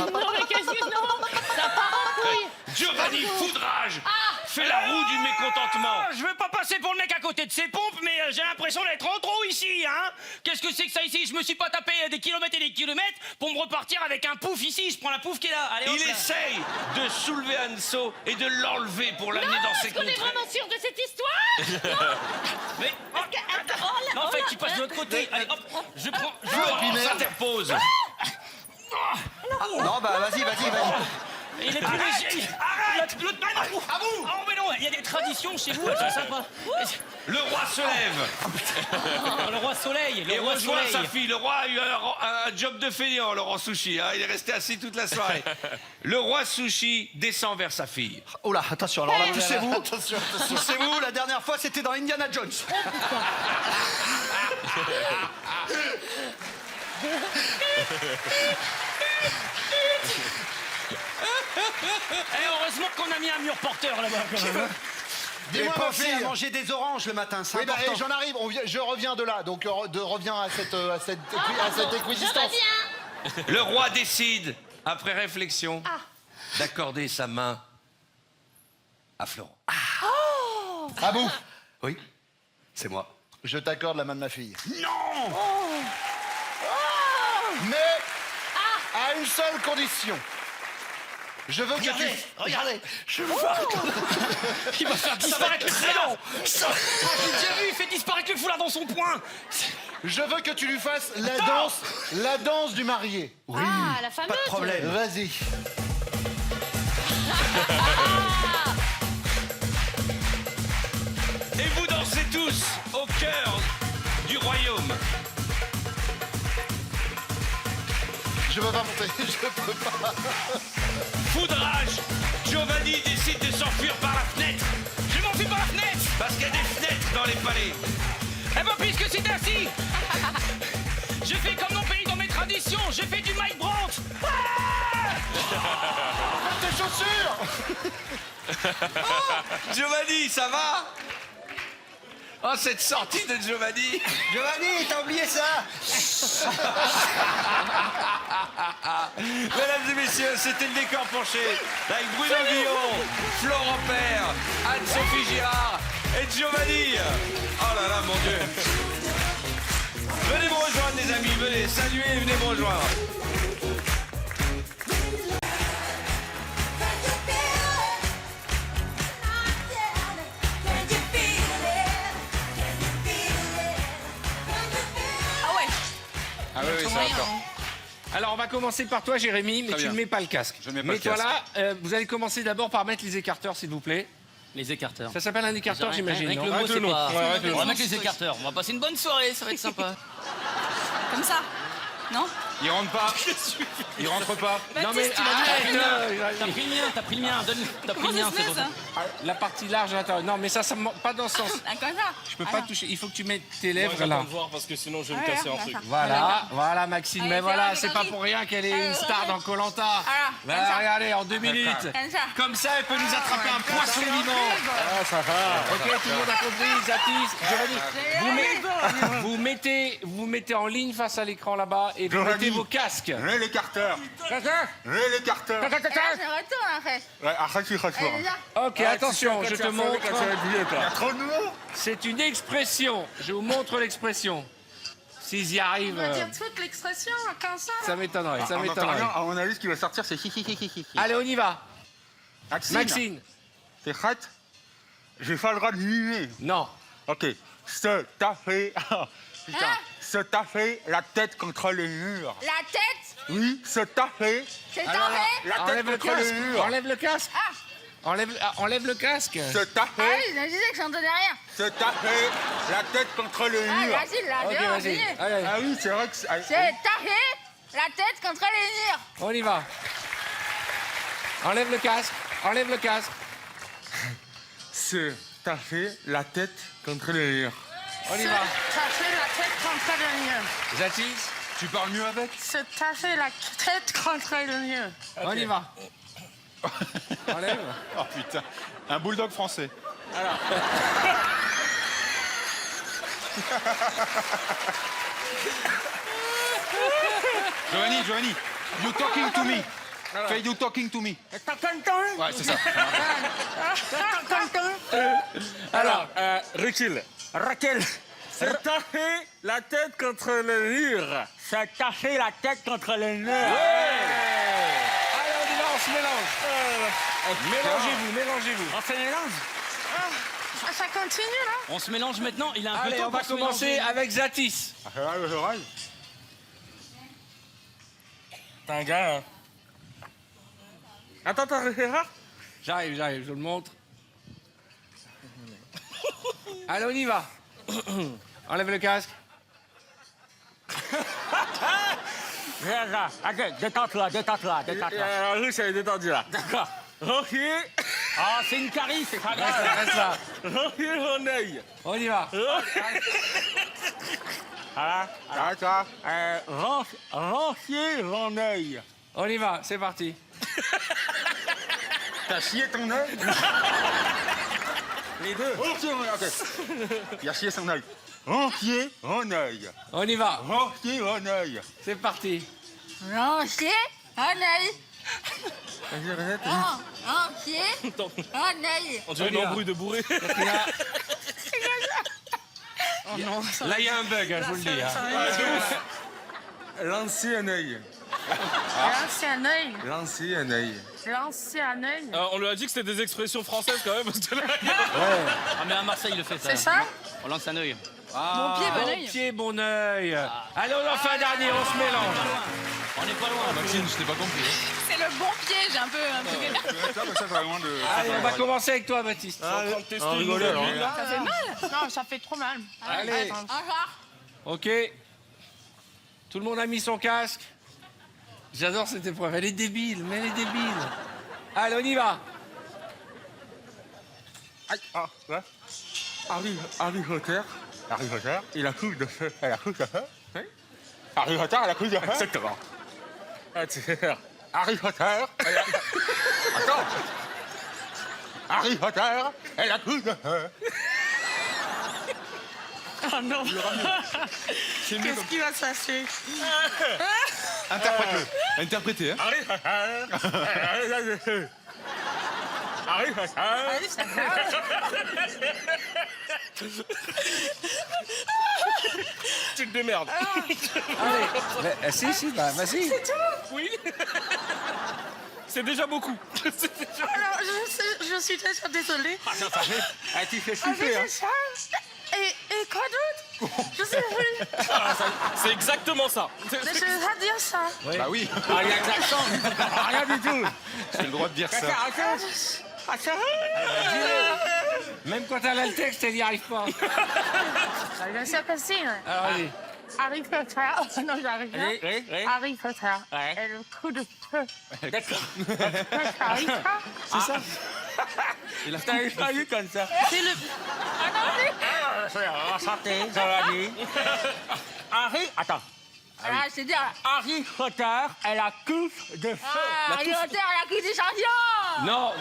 Non, mais qu'est-ce que... Non, ça part en couille. Giovanni, Pardon. foudrage, Ah. fait la roue du mécontentement. Je veux pas passer pour le mec à côté de ses pompes, mais j'ai l'impression d'être en trop ici, hein. Qu'est-ce que c'est que ça ici? Je me suis pas tapé des kilomètres et des kilomètres pour me repartir avec un pouf ici. Je prends la pouf qui est là. Allez, hop Il là. essaye de soulever Anso et de l'enlever pour l'amener dans ses Est-ce qu'on est contrées. vraiment sûr de cette histoire? Mais non, en fait, tu passes de l'autre côté. Allez, hop, je prends. Florent s'interpose. Non, bah vas-y. Il est plus léger. Arrête. L'autre non. Ah bon? Oh mais non, il y a des traditions chez vous, c'est sympa. Le roi se lève Oh, le roi soleil, et le roi rejoint soleil. sa fille. Le roi a eu un job de fainéant, Laurent Souchi. Hein. Il est resté assis toute la soirée. Le roi Souchi descend vers sa fille. Oh là, attention, alors là, poussez-vous. Attention. Poussez-vous, la dernière fois, c'était dans Indiana Jones. Heureusement qu'on a mis un mur porteur là-bas quand même. Dis-moi, Et ma pensez fille. à manger des oranges le matin, c'est Oui, bah, important. j'en arrive. Je reviens de là. Donc, reviens à cette équidistance. Je reviens. Le roi décide, après réflexion, d'accorder sa main à Florent. Abou, Oui, c'est moi. je t'accorde la main de ma fille. Non. Mais à une seule condition. Je veux que tu... Regardez, je veux Il va faire disparaître le foulard. J'ai déjà vu, il fait disparaître le foulard dans son poing. Je veux que tu lui fasses la danse du marié. Oui, Ah, la fameuse. pas de problème. Vas-y. Et vous dansez tous au cœur du royaume. Je peux pas monter, je peux pas. Foudrage, Giovanni décide de s'enfuir par la fenêtre. Je m'enfuis par la fenêtre. Parce qu'il y a des fenêtres dans les palais. Eh ben puisque c'est ainsi, je fais comme mon pays dans mes traditions, je fais du Mike Brandt. Tes chaussures. Giovanni, ça va? Oh, cette sortie de Giovanni. Giovanni, t'as oublié ça? Mesdames et messieurs, c'était le décor penché avec Bruno Guillon, Florent Père, Anne-Sophie Girard et Giovanni. Oh là là, mon Dieu. Venez me rejoindre, les amis, venez, saluez, venez me rejoindre. Ah ouais. Ah oui, ça va encore. Alors, on va commencer par toi, Jérémy, mais Très tu bien. ne mets pas le casque. Je ne mets pas le Mets-toi casque. là. Vous allez commencer d'abord par mettre les écarteurs, s'il vous plaît. Les écarteurs. Ça s'appelle un écarteur, j'imagine. Avec non le mot, c'est pas... Ouais, avec le On nom. va mettre les écarteurs. On va passer une bonne soirée, ça va être sympa. Comme ça. Non? Il rentre pas. Il rentre pas. Non mais T'as pris le mien, t'as pris le mien, donne. T'as pris le mien, c'est bon. La partie large à l'intérieur. Non mais ça pas dans ce sens. Comme ça. Je peux pas toucher. Il faut que tu mettes tes lèvres Moi, là. j'attends de voir parce que sinon je vais me casser un truc. Voilà Maxime. Allez, Mais c'est voilà, bon, c'est j'ai pas compris. pour rien qu'elle est une star dans Koh-Lanta. Voilà, comme ça. Regardez, en 2 minutes. Comme ça. Comme ça, elle peut nous attraper un poisson vivant. Ah, ça va. Ok, tout le monde a compris, Zatis, Giovanni. Vous mettez en ligne face à l'écran là-bas et vous mettez vos casques. Mets l'écarteur. Mets l'écarteur. Je retourne après. Ouais, arrête, tu retournes. Ok, attention, je te montre. Il y a trop de mots. C'est une expression. Je vous montre l'expression. S'ils y arrivent, toute l'expression comme ça. ça m'étonnerait. Ça On entend m'étonnerait. rien. À mon avis, ce qui va sortir, c'est hi. Allez, on y va. Maxine. T'es prête? J'ai pas le droit de mimer. Non. Ok. Se taper. Putain. Se taper la tête contre le mur. La tête, Oui, se taper c'est Alors, taré. la tête Enlève le contre le casque. mur. Enlève le casque. Enlève le casque. Se Ah taper. oui, je disais que j'entendais rien. Se taper la tête contre le Ah, mur. vas-y, là, Ok, dehors, vas-y. vas-y. Allez, Ah oui, c'est vrai que C'est taré, la tête contre les murs. on y va. Enlève le casque. Enlève le casque. se taper la tête contre le mur. On y va. Tasser la tête contre le mur. Zatis, Tu parles mieux avec? Se tasser la tête contre le mur. on y va. Enlève. Oh putain, un bulldog français. Giovanni, you talking to me. Fais you talking to me. Ouais, c'est ça. Alors, Raquel. Se taper la tête contre le mur. Se taper la tête contre le mur. Allez, on y va, on se mélange. Mélangez-vous. On se mélange. Ça continue, là? On se mélange maintenant, il a un peu Allez, temps on va pour se commencer mélanger. avec Zatis. Les oreilles. T'es un gars, hein. Attends, J'arrive, je le montre. Allez, on y va. Enlève le casque. Regarde, ok, détends-toi. La ruche, elle est détendue, là. D'accord. Ok. Ah, c'est une carie, c'est pas grave. Reste là. Ok, mon œil. On y va. Voilà. D'accord. Rancier mon œil. On y va, c'est parti. T'as chié ton œil? Les deux. Entier mon œil. Ok. Il a chié son œil. Entier mon œil. On y va. Entier mon œil. C'est parti. Rancier, un œil. Vas-y, répète. Rancier, un œil. On dirait une embrouille de bourré. Là, il y a un bug, hein, je vous le dis. Hein. Lancer un œil. Lancer un œil. Lancer un œil. Lancer un œil. On lui a dit que c'était des expressions françaises quand même. Parce que là, Ah, mais à Marseille, il le fait ça. C'est ça? On lance un œil. Bon pied, bon Bon œil. pied, bon œil. Allez, on en fait un dernier, on se mélange. On n'est pas loin. Maxime, je t'ai pas compris. C'est le bon pied, j'ai un peu galère. Ça, vraiment de... Allez, on va commencer avec toi, Baptiste. En train de tester une nouvelle ville, là. Ça fait mal. Non, ça fait trop mal. Allez. Ok. Tout le monde a mis son casque. J'adore cette épreuve. Elle est débile, mais elle est débile. Allez, on y va. Aïe, ah, ouais. Harry Potter, il a cru de feu. Elle a cru de feu. Oui. Harry Potter, elle a cru de feu. Exactement. Harry Potter, elle a... Attends. Harry Potter, elle a cru de feu. Oh non. Qu'est-ce qui va se passer? Interprète-le. Interprétez, hein. Harry Potter. Tu te démerdes. Allez. Si, bah, vas-y. Oui. C'est déjà beaucoup. Alors, je suis déjà désolée. Tu fais Ah, souffler, hein. ça. Et quoi d'autre? Je sais plus. C'est exactement ça. Je vais dire ça. Bah oui. Ah, il y a de l'accent. Rien du tout. J'ai le droit de dire ça. Même quand elle a le texte, elle n'y arrive pas. Bien sûr que si. Alors, allez. Harry Potter. Non, j'arrive pas. Harry Potter. Et le coup de feu. D'accord. C'est ça. Il a pas eu comme ça. C'est le... Santé, ça va dire. Harry, attends. Ah, c'est dire... Harry Potter est la couche de feu. Ah, Harry Potter, la couche des champions. Non,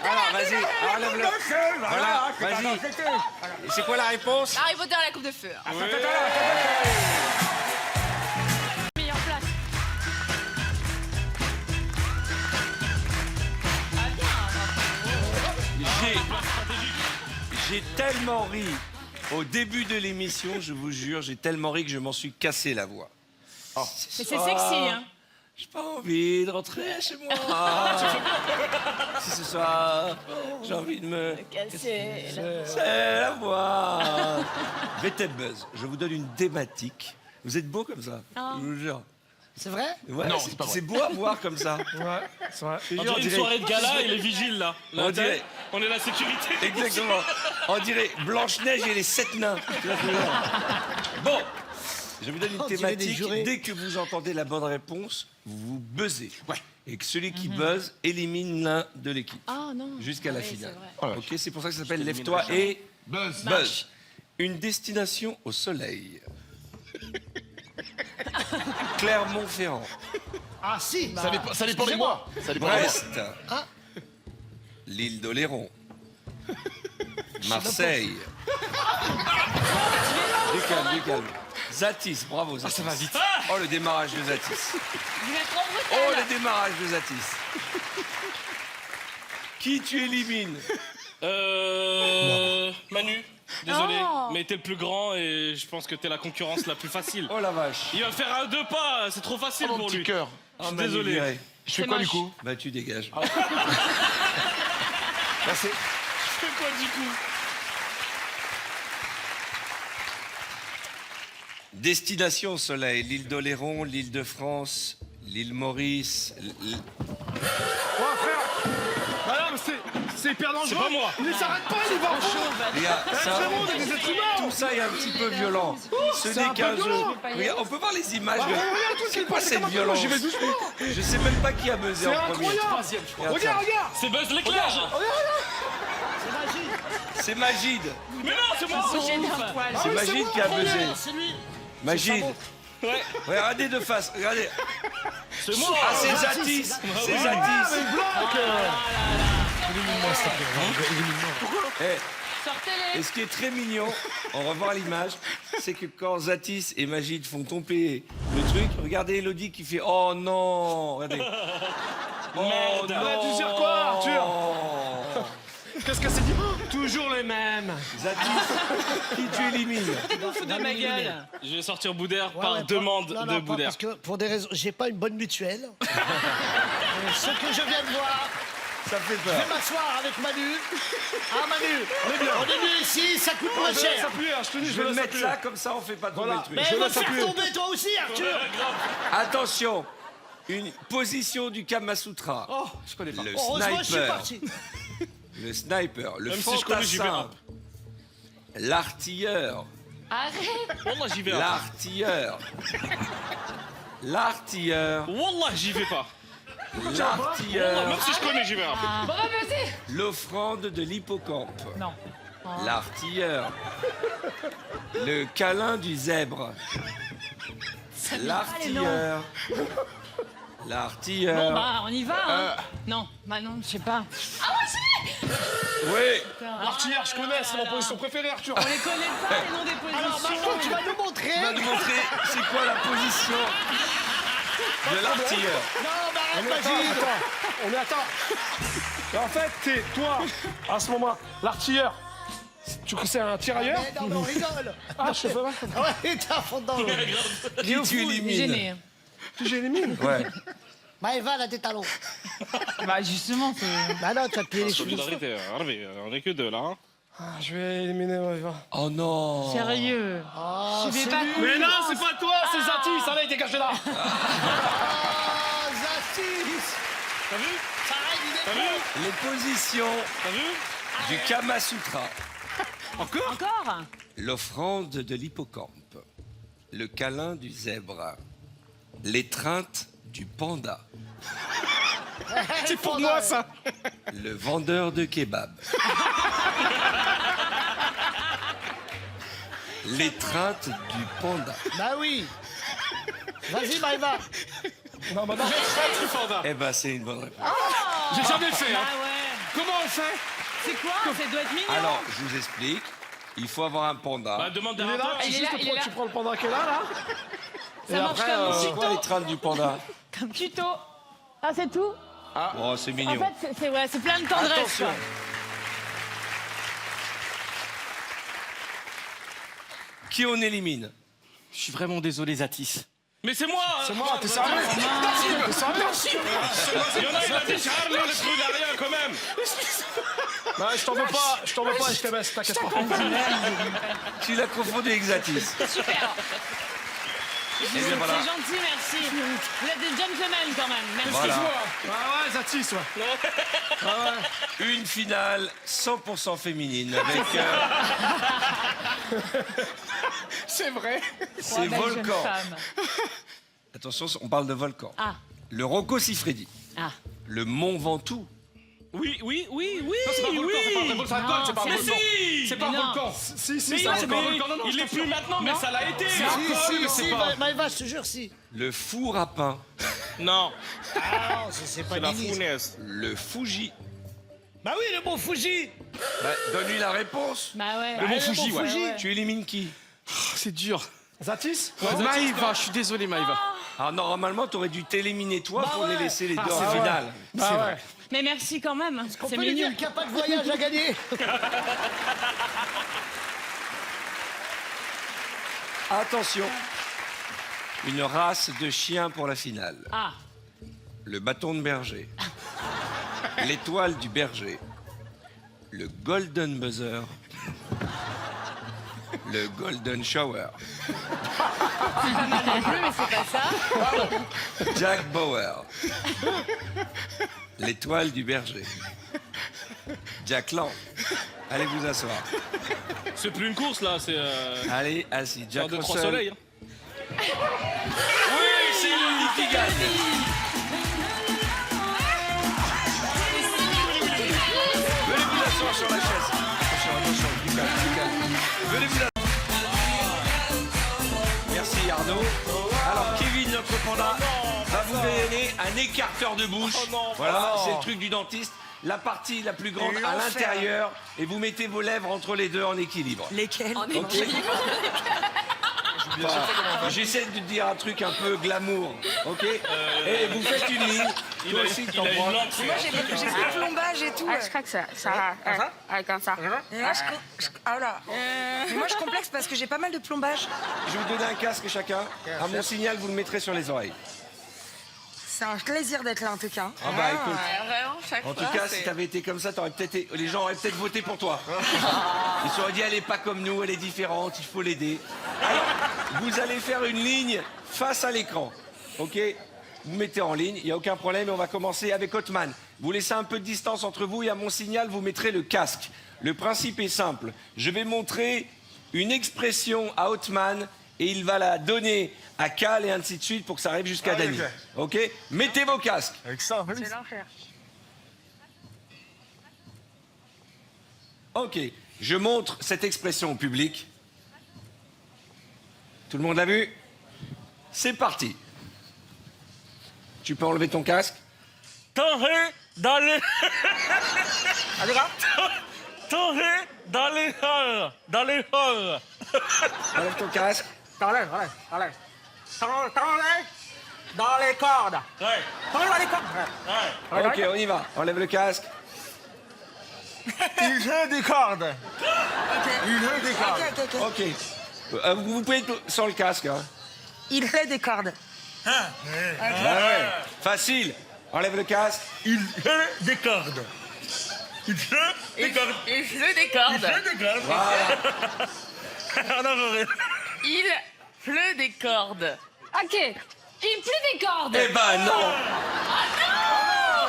alors, vas-y, enlève-le. Voilà, vas-y. C'est quoi la réponse? Harry Potter, la coupe de feu. Meilleure place. J'ai tellement ri au début de l'émission, je vous jure, j'ai tellement ri que je m'en suis cassé la voix. Mais c'est sexy, hein. J'ai pas envie de rentrer chez moi. Si ce soir, j'ai envie de me Casser. c'est la voix. Buzz, je vous donne une thématique. Vous êtes beau comme ça, je vous jure. C'est vrai? Ouais, Non, c'est pas vrai. C'est beau à voir comme ça. Ouais, c'est vrai. Je On jure, dirait une soirée de gala et les vigiles là. On dirait- On est la sécurité. Exactement. On dirait Blanche-Neige et les 7 nains. Tu vois ce que je veux dire? Bon, je vous donne une On dirait des thématique. jurés. Dès que vous entendez la bonne réponse, vous buzzez. Et que celui qui buzz élimine l'un de l'équipe. Ah non. Jusqu'à la Oui, finale. c'est vrai. Ok, c'est pour ça que ça s'appelle Lève-toi et buzz. Une destination au soleil. Clermont-Ferrand. Ah si, Ça dépend des mois. Ça dépend des mois. Brest. Ah. L'île d'Oléron. Marseille. Du calme, du calme. Zatis, bravo Zatis. ça va vite. Oh, le démarrage de Zatis. Vous êtes trop brutal. Oh, le démarrage de Zatis. Qui tu élimines? Manu, désolé, Oh. mais t'es le plus grand et je pense que t'es la concurrence la plus facile. Oh la vache. Il va faire un 2 pas, c'est trop facile Oh, mon pour petit lui. cœur. Je suis Manu désolé. viré. Je fais quoi du coup? Bah tu dégages. Bah, c'est- Je fais quoi du coup? Destination au soleil. L'île d'Oléron, l'île de France, l'île Maurice. Ouais, frère. Bah non, mais c'est hyper dangereux. C'est pas moi. Il ne s'arrête pas, il va en fond. Les gars, ça- frérot, on est des êtres humains. tout ça est un petit peu violent. Ce C'est n'est un qu'un peu jeu. violent. Regarde, on peut voir les images. Bah, de- regarde tout ce C'est qui quoi passe, cette comment violence? j'y vais doucement. Je sais même pas qui a buzzé C'est en premier. incroyable. Regarde, ça. regarde. C'est Buzz l'éclair. C'est Magid. Mais non, c'est moi. J'ai d'un poil. C'est Magid qui a buzzé. c'est lui. Magid. Ouais. Regardez de face, regardez. C'est moi. Ah, c'est Zatis. C'est Mais Zatis. bloque. Eh, Sortez-les. et ce qui est très mignon, on revoit l'image, c'est que quand Zatis et Magid font tomber le truc, regardez Elodie qui fait oh non, regardez. Oh Merde. non. Tu dire quoi, Arthur? Qu'est-ce que c'est dit? Toujours les mêmes. Zatis, qui tu élimines? De ma gueule. Je vais sortir Boudère Ouais, par ouais, demande non, de non, Boudère. parce que pour des raisons, j'ai pas une bonne mutuelle. Ce que je viens de voir, Ça fait je vais peur. m'asseoir avec Manu. Ah Manu, on est venu ici, ça coûte moins Je vais cher. s'appuyer, je te dis, Je je vais vais le mettre s'appuyer. là, comme ça on fait pas tomber Voilà. le truc. Mais Je va laisse faire appuyer. tomber toi aussi, Arthur. Attention, une position du Kama Sutra. Oh, je connais pas. Le Heureusement, je suis sniper. parti. Le sniper, le Même si je connais, j'y vais fantassin, l'artilleur, Arrête. Wallah, j'y vais. l'artilleur, l'artilleur, Wallah, j'y vais pas. Wallah, l'artilleur, même si je connais, j'y vais. Bon, vas-y. l'offrande de l'hippocampe, Non. l'artilleur, le câlin du zèbre, l'artilleur, l'artilleur. Bon, bah, on y va, hein. Non, bah non, je sais pas. Ah, moi aussi. Oui, L'artilleur, je connais, c'est mon position préférée, Arthur. On les connaît pas, les noms des Alors positions. maintenant, tu vas nous montrer. on va nous montrer c'est quoi la position de l'artilleur. Non, bah On arrête, est Magid. attends, on est attends. En fait, t'es toi, à ce moment, l'artilleur. Tu crois que c'est un tirailleur? Mais non, mais on rigole. Ah, je sais pas. Ah ouais, t'es à fond dedans. Qui tu élimines? Gêné. Tu j'élimine. Ouais. Maëva, elle a des talons. Bah, justement, c'est... Bah non, tu vas te plier les cheveux. Solidarité, Hervé, on est que deux là. Hein. Ah, je vais éliminer Maëva. Oh non. Sérieux. Oh, Je vais c'est pas lui. Mais non, c'est pas toi, c'est Zatis. Allez, dégage de là. Oh, position du Kama Sutra. Encore L'offrande de l'hippocampe. Le câlin du zèbre. L'étreinte du panda. C'est pour moi, ça. Le vendeur de kebab. L'étreinte du panda. Bah oui. Vas-y, Maïva. Non, maintenant, j'ai du panda. Eh ben, c'est une bonne réponse. J'ai jamais fait. Hein. Ah ouais. Comment on fait? C'est quoi? Ça doit être mignon. Alors, je vous explique. Il faut avoir un panda. Bah, demande Il est là. derrière toi. Il est Juste là, il est là. tu prends le panda qui est là, là. Ça Et marche après, comme C'est tuto. quoi l'étreinte du panda? Comme tuto. Ah, c'est tout? Oh, c'est En mignon. fait, c'est plein de tendresse. Attention. Quoi. Qui on élimine? Je suis vraiment désolé, Zatis. Mais c'est moi. C'est moi, t'es sérieux? T'es sérieux? Il y en a, il a dit Charles, le truc derrière quand même. Bah, je t'en veux pas, je te baisse, t'inquiète pas. Tu l'as confondu avec Zatis. Super. Eh C'est bien, voilà. gentil, merci. Vous êtes des gentlemen quand même. Merci. Voilà. Ah ouais, Zatis, ouais. Ah ouais. Une finale 100% féminine avec C'est vrai. ces Belle jeune volcans. femme. Attention, on parle de volcans. Ah. Le Rocco Siffredi. Ah. Le Mont Ventoux. Oui. Non, c'est pas un volcan, c'est pas un volcan, ça colle, c'est pas un Mais volcan. si. C'est pas un Mais non. volcan. Si, Mais ça, c'est pas un mais volcan. Non, non, il je l'est t'assure. plus maintenant, mais ça l'a été. Si, Maïva, je te jure, si. Le four à pain. Non. Ah non, c'est pas C'est la Lily. fournaise. Le Fuji. Bah oui, le mot Fuji. Bah, donne-lui la réponse. Bah ouais. Le mot Ah, Fuji, ouais. Fuji. Tu élimines qui? C'est dur. Zatis? Maïva, je suis désolé, Maïva. Alors, normalement, t'aurais dû t'éliminer toi Bah pour les ouais. laisser les deux Ah, en c'est vrai. finale. Bah ouais. Mais merci quand même. On C'est peut lui mignon. dire qu'il n'y a pas de voyage à gagner. Attention. Une race de chiens pour la finale. Ah. Le bâton de berger. L'étoile du berger. Le golden buzzer. Le golden shower. C'est pas mal non plus, mais c'est pas ça. Jack Bauer. L'étoile du berger. Jack Lang. Allez vous asseoir. C'est plus une course là, c'est. Allez, assis. Jack Genre de trois Russell. soleils. Hein. Oui, c'est Lily qui gagne. Venez vous asseoir sur la chaise. Attention, du calme, du calme. Venez vous asseoir. Merci Arnaud. Alors Kevin, notre panda, va vous donner un écarteur de bouche. Voilà, c'est le truc du dentiste. La partie la plus grande à l'intérieur et vous mettez vos lèvres entre les deux en équilibre. Lesquels? Ok. Enfin, j'essaie de te dire un truc un peu glamour, ok? Et vous faites une ligne. Toi aussi, t'en prends. Moi, j'ai fait le plombage et tout. Ah, je crois que ça comme ça. Et là, ah là. Mais moi, je complexe parce que j'ai pas mal de plombage. Je vais vous donner un casque chacun. À mon signal, vous le mettrez sur les oreilles. C'est un plaisir d'être là, en tout cas. Ah bah écoute. Vraiment, chaque En tout cas, si t'avais été comme ça, les gens auraient peut-être voté pour toi. Ils se seraient dit, elle est pas comme nous, elle est différente, il faut l'aider. Alors, vous allez faire une ligne face à l'écran, ok? Vous mettez en ligne, il n'y a aucun problème, et on va commencer avec Hotman. Vous laissez un peu de distance entre vous, et à mon signal, vous mettrez le casque. Le principe est simple. Je vais montrer une expression à Hotman, et il va la donner à Cal, et ainsi de suite, pour que ça arrive jusqu'à Dany. Ok? Mettez vos casques. Avec ça, C'est l'enfer. Ok, je montre cette expression au public. Tout le monde l'a vu? C'est parti. Tu peux enlever ton casque? T'aurais dans les... T'aurais dans les halls. Dans les halls. Enlève ton casque. T'enlèves. Dans les cordes. Ouais. T'enlèves dans les cordes. Ouais. Ok, on y va. Enlève le casque. Il joue des cordes. Il joue des cordes. Ok. Vous pouvez être sans le casque. Hein. Il fait des cordes. Ah ouais. Facile. Enlève le casque. Il joue des cordes. Il joue des cordes. Il joue des cordes. Il joue des cordes. Voilà. Il pleut des cordes. Ok. Il pleut des cordes. Eh ben non. Ah non.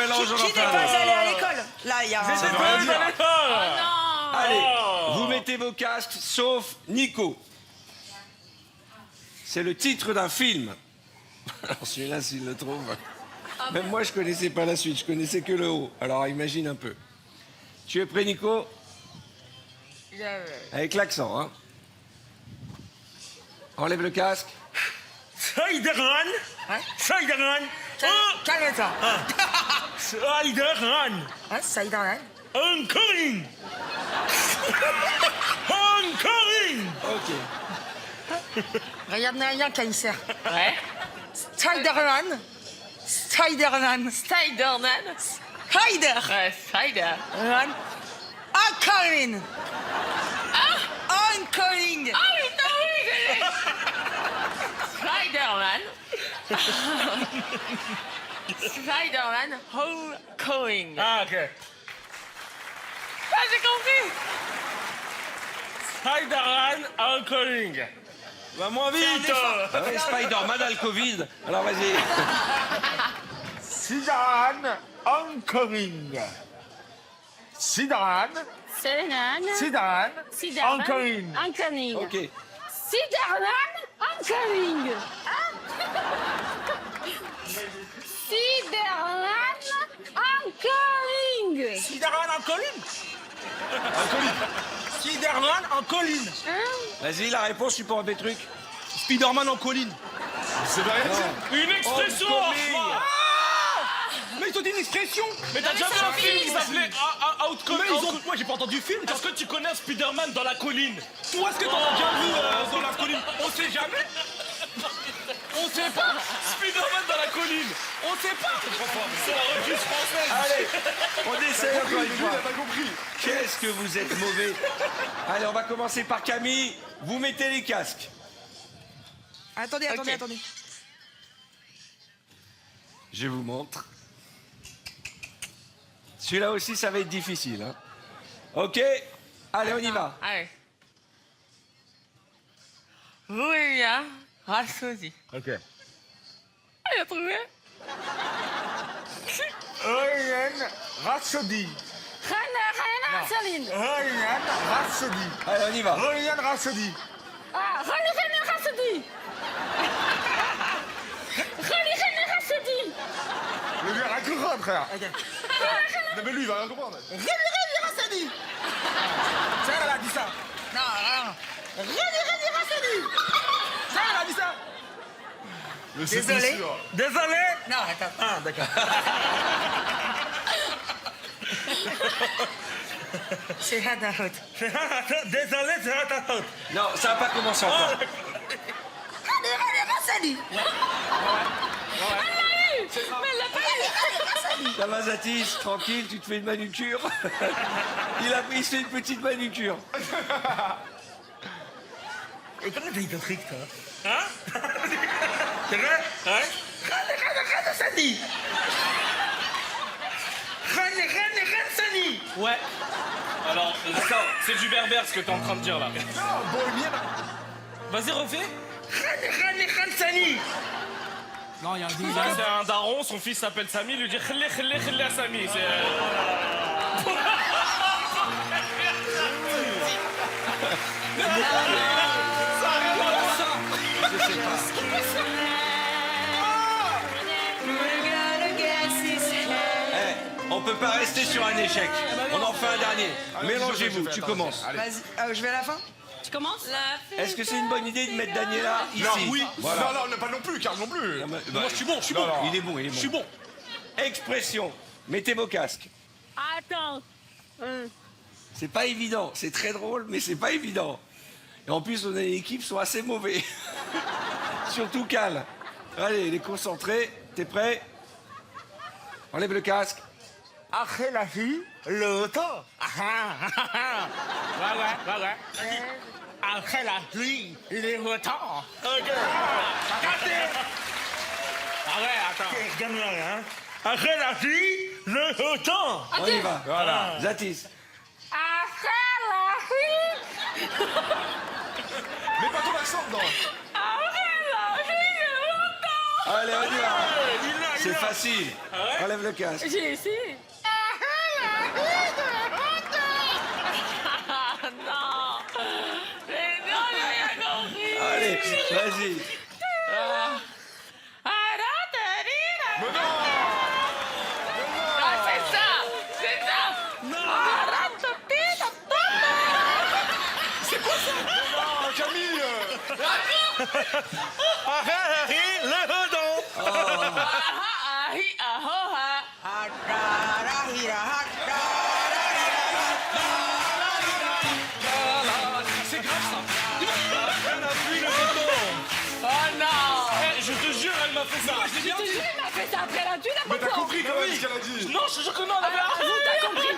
mélange, on en Qui fait n'est un pas autre. allé à l'école? Là, il y a un... Ça veut rien dire. Oh non. Allez, vous mettez vos casques, sauf Nico. C'est le titre d'un film. Alors celui-là, s'il le trouve... Même moi, je connaissais pas la suite, je connaissais que le haut. Alors imagine un peu. Tu es prêt, Nico? Avec l'accent, hein. Enlève le casque. Spider-Man. Spider-Man. Calme-toi. Spider-Man. Spider-Man. Encore une. Encore une. Ok. Regarde-moi rien, cancer. Ouais. Spider-Man. Spider-Man. Spider-Man. Spider. Ouais, Spider. Man. Encore une. Encore une. Ah putain, oui, je l'ai. Spider-Man. Spider-Man Homecoming. Ah, ok. Ah, j'ai compris. Spider-Man Homecoming. Va moins vite. Ah ouais, Spider-Man a le Covid. Alors vas-y. Spider-Man Homecoming. Spider-Man. Spider-Man. Spider-Man. Spider-Man. Homecoming. Homecoming. Ok. Spider-Man Homecoming. Spider-Man Homecoming. Spider-Man en colline. Spider-Man en colline. Vas-y, la réponse, tu peux enlever le truc. Spider-Man en colline. C'est vrai. Une expression. Mais ils ont dit une expression. Mais t'as déjà vu un film qui s'appelait Outcoming? Moi, j'ai pas entendu le film. Est-ce que tu connais un Spider-Man dans la colline? Toi, est-ce que t'en as déjà vu dans la colline? On sait jamais. On sait pas. Spider-Man dans la colline. On sait pas. C'est la reprise française. Allez, on essaie encore une fois. Il a pas compris. Qu'est-ce que vous êtes mauvais. Allez, on va commencer par Camille. Vous mettez les casques. Attendez. Je vous montre. Celui-là aussi, ça va être difficile. Hein. Ok. Allez, on y va. Allez. William Rhapsody. Ok. Ah, il a trouvé. Bohemian Rhapsody. Reine Céline. Bohemian Rhapsody. Allez, on y va. Bohemian Rhapsody. Ah, Reine Rhapsody. Reine Rhapsody. Le gars a compris, frère. Non, mais lui, il va rien comprendre. Rémi Rhapsody. Ça, elle a dit ça. Non. Rémi Rhapsody. Ça, elle a dit ça. Désolé. Désolé. Non, attends. Ah, d'accord. C'est à ta faute. Désolé, c'est à ta faute. Non, ça n'a pas commencé encore. Rémi Rhapsody. Mais elle l'a pas eu. Ça va, Zatis, tranquille, tu te fais une manucure. Il se fait une petite manucure. Et comment t'as eu ton truc, toi? Hein? C'est vrai? Ouais. Rhapsody. Rhapsody. Ouais. Alors, attends, c'est du berbère ce que t'es en train de dire là. Non, Bohemian. Vas-y, refais. Rhapsody. Non, il y a un ding. C'est un daron, son fils s'appelle Samy, il lui dit khli à Samy. C'est. On peut pas rester sur un échec. On en fait un dernier. Mélangez-vous, tu commences. Vas-y, je vais à la fin. Tu commences? Est-ce que c'est une bonne idée de mettre Daniela ici? Non, oui. Voilà. Non, pas non plus, Karl non plus. Moi, je suis bon, je suis bon. Il est bon, il est bon. Je suis bon. Expression. Mettez vos casques. Attends. C'est pas évident. C'est très drôle, mais c'est pas évident. Et en plus, on a une équipe qui sont assez mauvais. Surtout Cal. Allez, il est concentré. T'es prêt? Enlève le casque. Après la vie, le temps. Ouais. Après la pluie, le temps. Ok. Regardez. Ah ouais, attends. Regarde-moi, hein. Après la pluie, le temps. On y va. Voilà. Zatis. Après la vie. Mets pas ton accent dedans. Après la vie, le temps. Allez, on y va. C'est facile. Enlève le casque. J'ai essayé. Non. Mais non, j'ai rien compris. Allez, vas-y. Ah, c'est ça. C'est quoi ça? Non, Camille. Le redon. C'est grave ça. Elle a pris le redon. Oh non. Je te jure, elle m'a fait ça. Je te jure, il m'a fait ça après la tue, Mais t'as compris quand même ce qu'elle a dit. Non, je te jure que non, on avait Vous, t'as compris.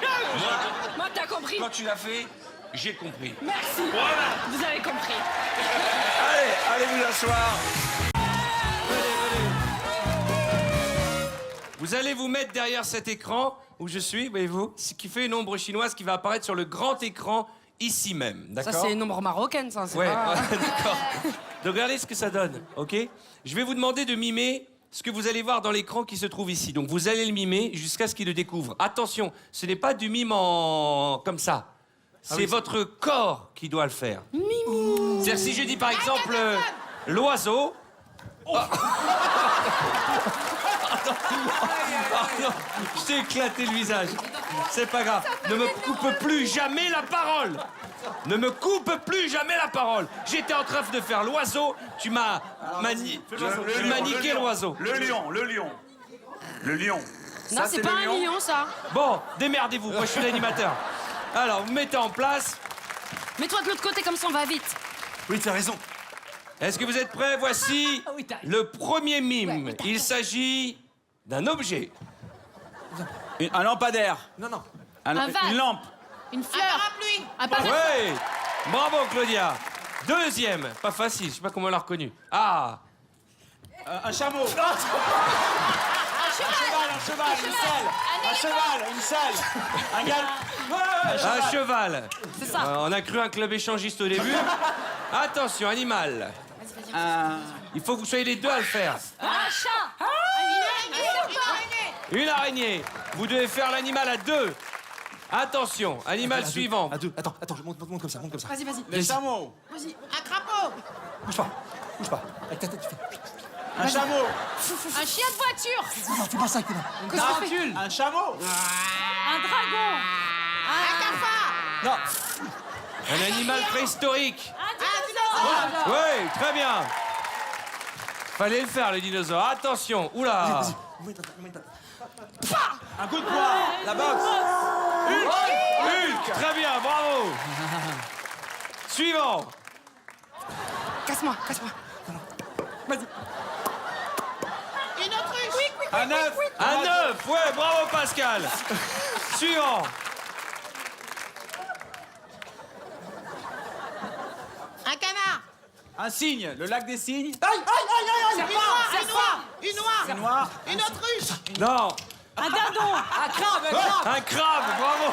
Moi, t'as compris. Quand tu l'as fait, j'ai compris. Merci. Voilà. Vous avez compris. Allez vous asseoir. Vous allez vous mettre derrière cet écran où je suis, voyez-vous, ce qui fait une ombre chinoise qui va apparaître sur le grand écran ici même, d'accord? Ça, c'est une ombre marocaine, ça. Ouais, pas... d'accord. Donc regardez ce que ça donne, ok? Je vais vous demander de mimer ce que vous allez voir dans l'écran qui se trouve ici. Donc vous allez le mimer jusqu'à ce qu'il le découvre. Attention, ce n'est pas du mime comme ça. C'est votre corps qui doit le faire. C'est-à-dire si je dis par exemple l'oiseau... Pardon, je t'ai éclaté le visage. C'est pas grave. Ne me coupe plus jamais la parole. Ne me coupe plus jamais la parole. J'étais en train de faire l'oiseau. Tu m'as niqué l'oiseau. Le lion. Non, c'est pas un lion, ça. Bon, démerdez-vous. Moi, je suis l'animateur. Alors, vous mettez en place. Mets-toi de l'autre côté, comme ça, on va vite. Oui, tu as raison. Est-ce que vous êtes prêts? Voici le premier mime. Il s'agit d'un objet. Un lampadaire. Non. Un vase. Une lampe. Une fleur. Un parapluie. Oui. Bravo, Claudia. Deuxième. Pas facile. Je sais pas comment on l'a reconnu. Ah. Un chameau. Un cheval, une selle. Un gal. Un cheval. C'est ça. On a cru un club échangiste au début. Attention, animal. Il faut que vous soyez les deux à le faire. Un chat. Une araignée. Vous devez faire l'animal à deux. Attention, animal suivant. À deux. Attends, je monte comme ça. Vas-y. Les chameaux. Vas-y, un crapaud. Bouge pas. Avec ta tête, tu fais. Un chameau. Un chien de voiture. Non, fais pas ça, connard. Tarentule. Un chameau. Un dragon. Un cafard. Non. Un animal préhistorique. Un dinosaure. Oui, très bien. Fallait le faire, le dinosaure. Attention, oula. Un coup de poing. La boxe. Hulk, très bien, bravo. Suivant. Casse-moi. Vas-y. Une autruche. Un œuf. Un œuf, ouais, bravo Pascal. Suivant. Un canard. Un cygne. Le lac des cygnes. Une noire. C'est noir. Une autruche. Non. Un dindon. Un crabe. Un crabe, bravo.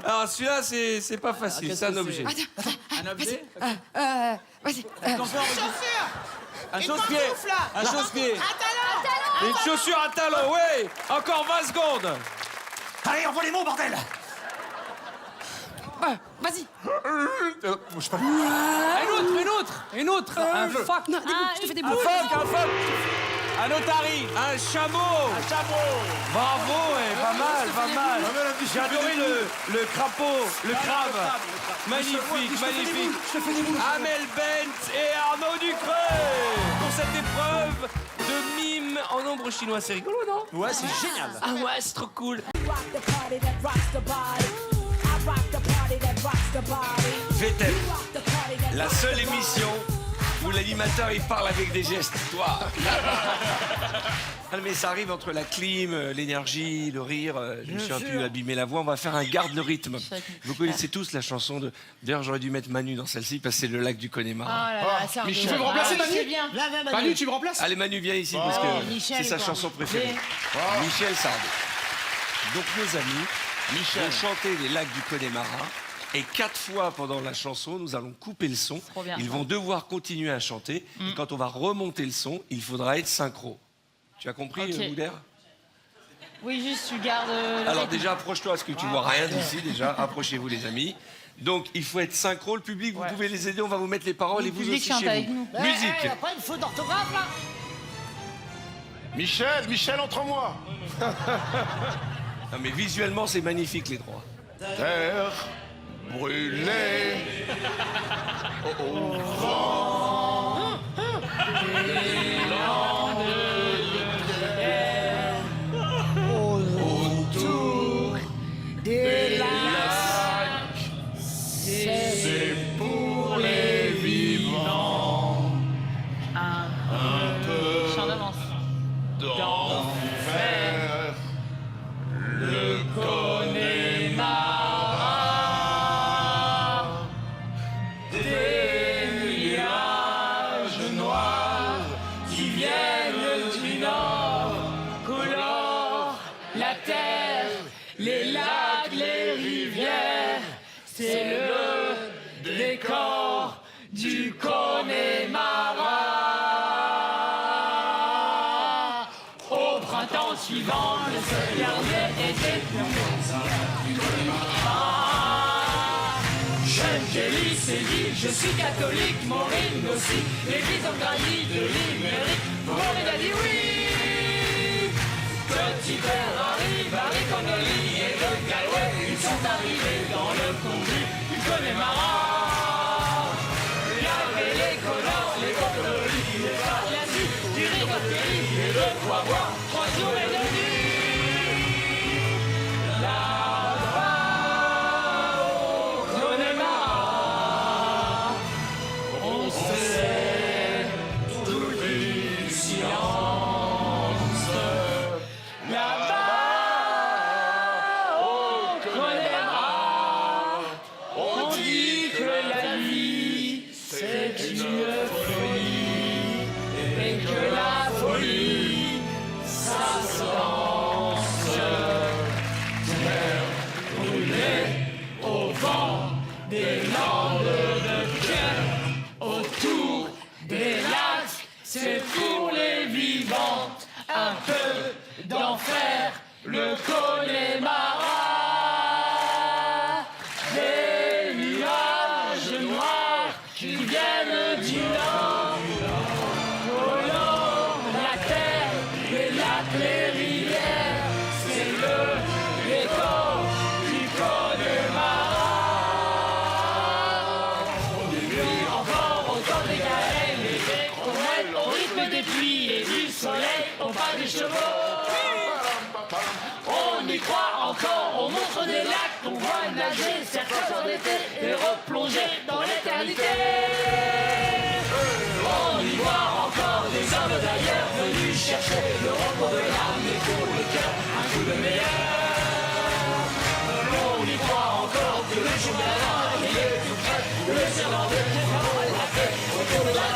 Alors celui-là, c'est pas facile, c'est un objet. Un objet. Vas-y. Chaussure. Un Une chausse-pied. pantoufle. Un chausse-pied. Un talon. Une chaussure à talons, ouais. Encore 20 secondes. Allez, envoie les mots, bordel. Vas-y. Bouge pas. Une autre. Un phoque. Non, des boules, je te fais des boules. Un phoque. Un otarie. Un chameau. Bravo, ouais, pas mal. J'ai adoré le crapaud, le crabe. Magnifique. Je te fais des boules. Amel Bent et Arnaud Ducreux pour cette épreuve de mime en ombre chinoise. C'est rigolo, non? Ouais, c'est génial. Ah ouais, c'est trop cool. VTEP, la seule émission où l'animateur il parle avec des gestes. Toi. Ah, mais ça arrive entre la clim, l'énergie, le rire. Je me suis un peu abîmé la voix. On va faire un garde le rythme. Vous connaissez tous la chanson de. D'ailleurs, j'aurais dû mettre Manu dans celle-ci parce que c'est le lac du Connemara. c'est un Tu peu- veux me remplacer, Ah, Manu? c'est bien. Manu, tu me remplaces? Allez, Manu, viens ici parce que Michel, c'est sa quoi. chanson préférée. Michel Sardou. Donc, nos amis vont chanter les lacs du Connemara Et 4 fois pendant la chanson, nous allons couper le son. Trop bien, Ils ça. vont devoir continuer à chanter. Et quand on va remonter le son, il faudra être synchro. Tu as compris, Ok. Boudère? Oui, juste tu gardes. Le Alors rythme. déjà, approche-toi, parce que tu vois rien d'ici déjà. Approchez-vous, les amis. Donc, il faut être synchro. Le public, vous pouvez les aider. On va vous mettre les paroles et Le vous public aussi chante chez avec vous. nous. Musique. Y'a pas une faute d'orthographe là? Michel, entre moi. Non, mais visuellement, c'est magnifique, les droits. Terre brûlée au vent. Autour des lacs, C'est pour les vivants. Un peu Chant d'avance. d'enfer. Le Connemara. Des nuages noirs qui viennent du nord colorent la terre, les lacs, les rivières. C'est le décor du Connemara. Au printemps suivant, le seul dernier était Jeune Kelly s'est dit, je suis catholique, Maureen aussi. L'église en granit de Limerick, Maureen a dit oui. Petit père arrive, Harry Connolly et le Galway, ils sont arrivés dans le conduit du Connemara. Il y avait les Connors, les Connolly, les Barlazi, du River Kelly et de quoi boire 3 jours et 2 nuits. Là-bas, au Connemara, on sait tout le silence. Là-bas, au Connemara, on dit que la vie, c'est une folie, et que la folie, ça se danse. Terre brûlée au vent des landes de cœur, autour des lacs, c'est pour les vivants. Un peu d'enfer, le Connemara. Des nuages noirs qui viennent du nord colorent la terre, les lacs, les rivières. C'est le décor du Connemara. On vit encore au temps des galets, l'été promène au rythme des pluies et du soleil au pas des chevaux. On y croit encore, on montre des lacs, on voit nager certains s'endetter et replonger dans l'éternité. On y voit encore des hommes d'ailleurs venus chercher le repos de l'âme et pour le cœur un coup de meilleur. On y croit encore que le jour d'avant il est tout près, le serment de la paix autour de la dragon.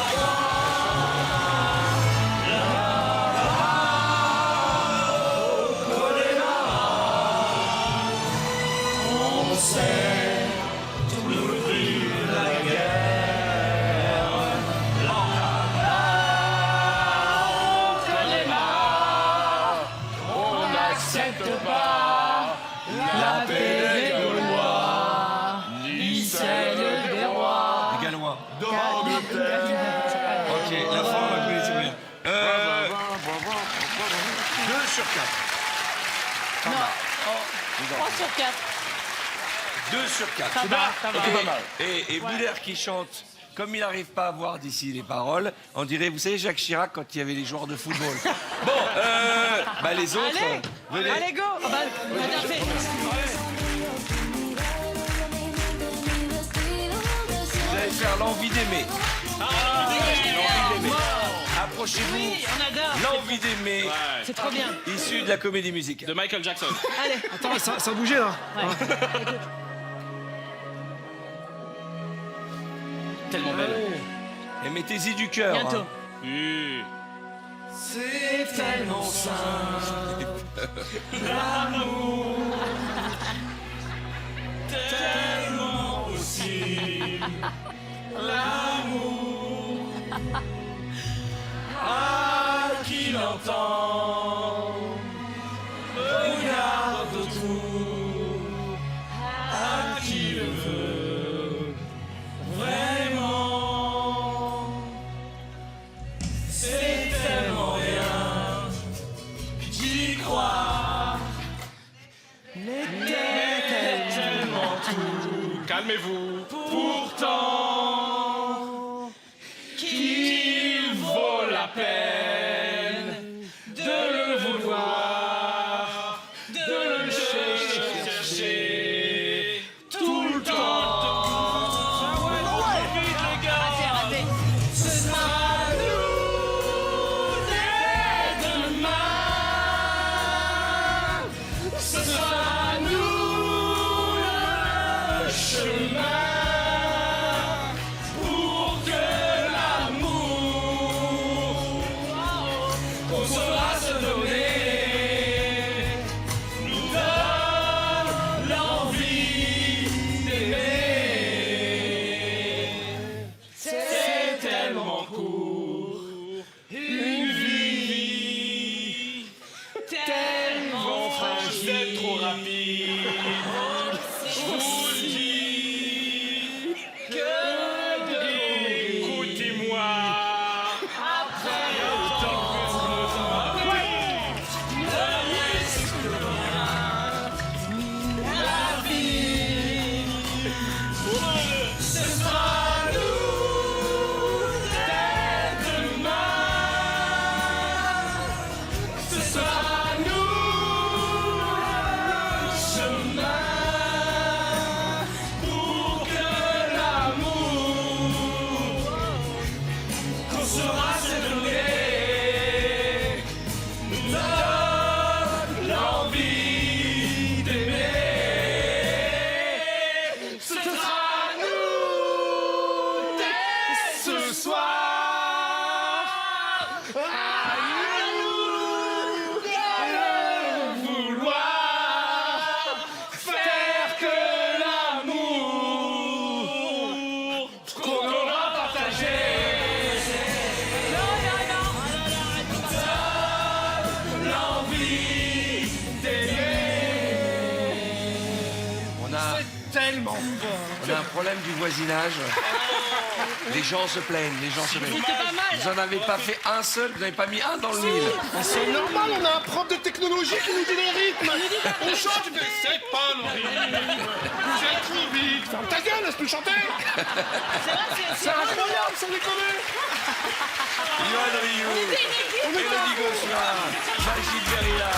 On sait tout le prix de la guerre. Là-bas, au Connemara, on n'accepte pas la paix des Gaulois, ni celle des rois. Les Gallois. d'Angleterre. Ok, la fin, on va vous laisser bien. 2 sur 4. Non. 3 sur 4. 2 sur 4. Ça va, ça va. Ok. Et Boudère qui chante, comme il n'arrive pas à voir d'ici les paroles, on dirait, vous savez, Jacques Chirac quand il y avait les joueurs de football. Bon, bah les autres, venez. Allez, go. Ah bah, bien fait. Vous allez faire l'envie d'aimer. L'envie d'aimer. Approchez-vous. Oui, on adore. L'envie d'aimer. C'est trop bien. Issu de la comédie musicale. De Michael Jackson. Allez. Attends, ça a bougé là. Tellement belle. Et mettez-y du cœur. Bientôt. hein. Oui. C'est tellement simple. L'amour. Tellement tout, calmez-vous. Pourtant, qu'il vaut la peine de le vouloir, de le chercher tout le temps. Vite les gars, Arrêtez. ce sera nous dès demain. Ce sera nous le chemin pour que l'amour qu'on saura se donner nous donne l'envie d'aimer. C'est tellement court, une vie tellement fragile. C'est trop rapide. Je vous le dis que écoutez-moi. Après autant de temps, ne risque rien. La vie, ce sera nous dès demain. Ce sera nous le chemin pour que l'amour qu'on saura se donner nous donne l'envie d'aimer. Ce sera nous dès ce soir. À nous de vouloir faire que l'amour qu'on aura partagé donne l'envie d'aimer. On a, Tellement on a un problème du voisinage. Les gens se plaignent, les gens se plaignent. C'était pas mal. Vous en avez pas fait un seul, vous n'avez pas mis un dans l'huile. C'est normal, on a un prof de technologie qui nous dit les rythmes. On chante, tu fais c'est pas le rythme. Vous êtes trop vite. Ferme ta gueule, laisse-nous chanter. C'est incroyable, sans déconner. Yoann Rioux, Élodie Gossuin, Magid Berilla.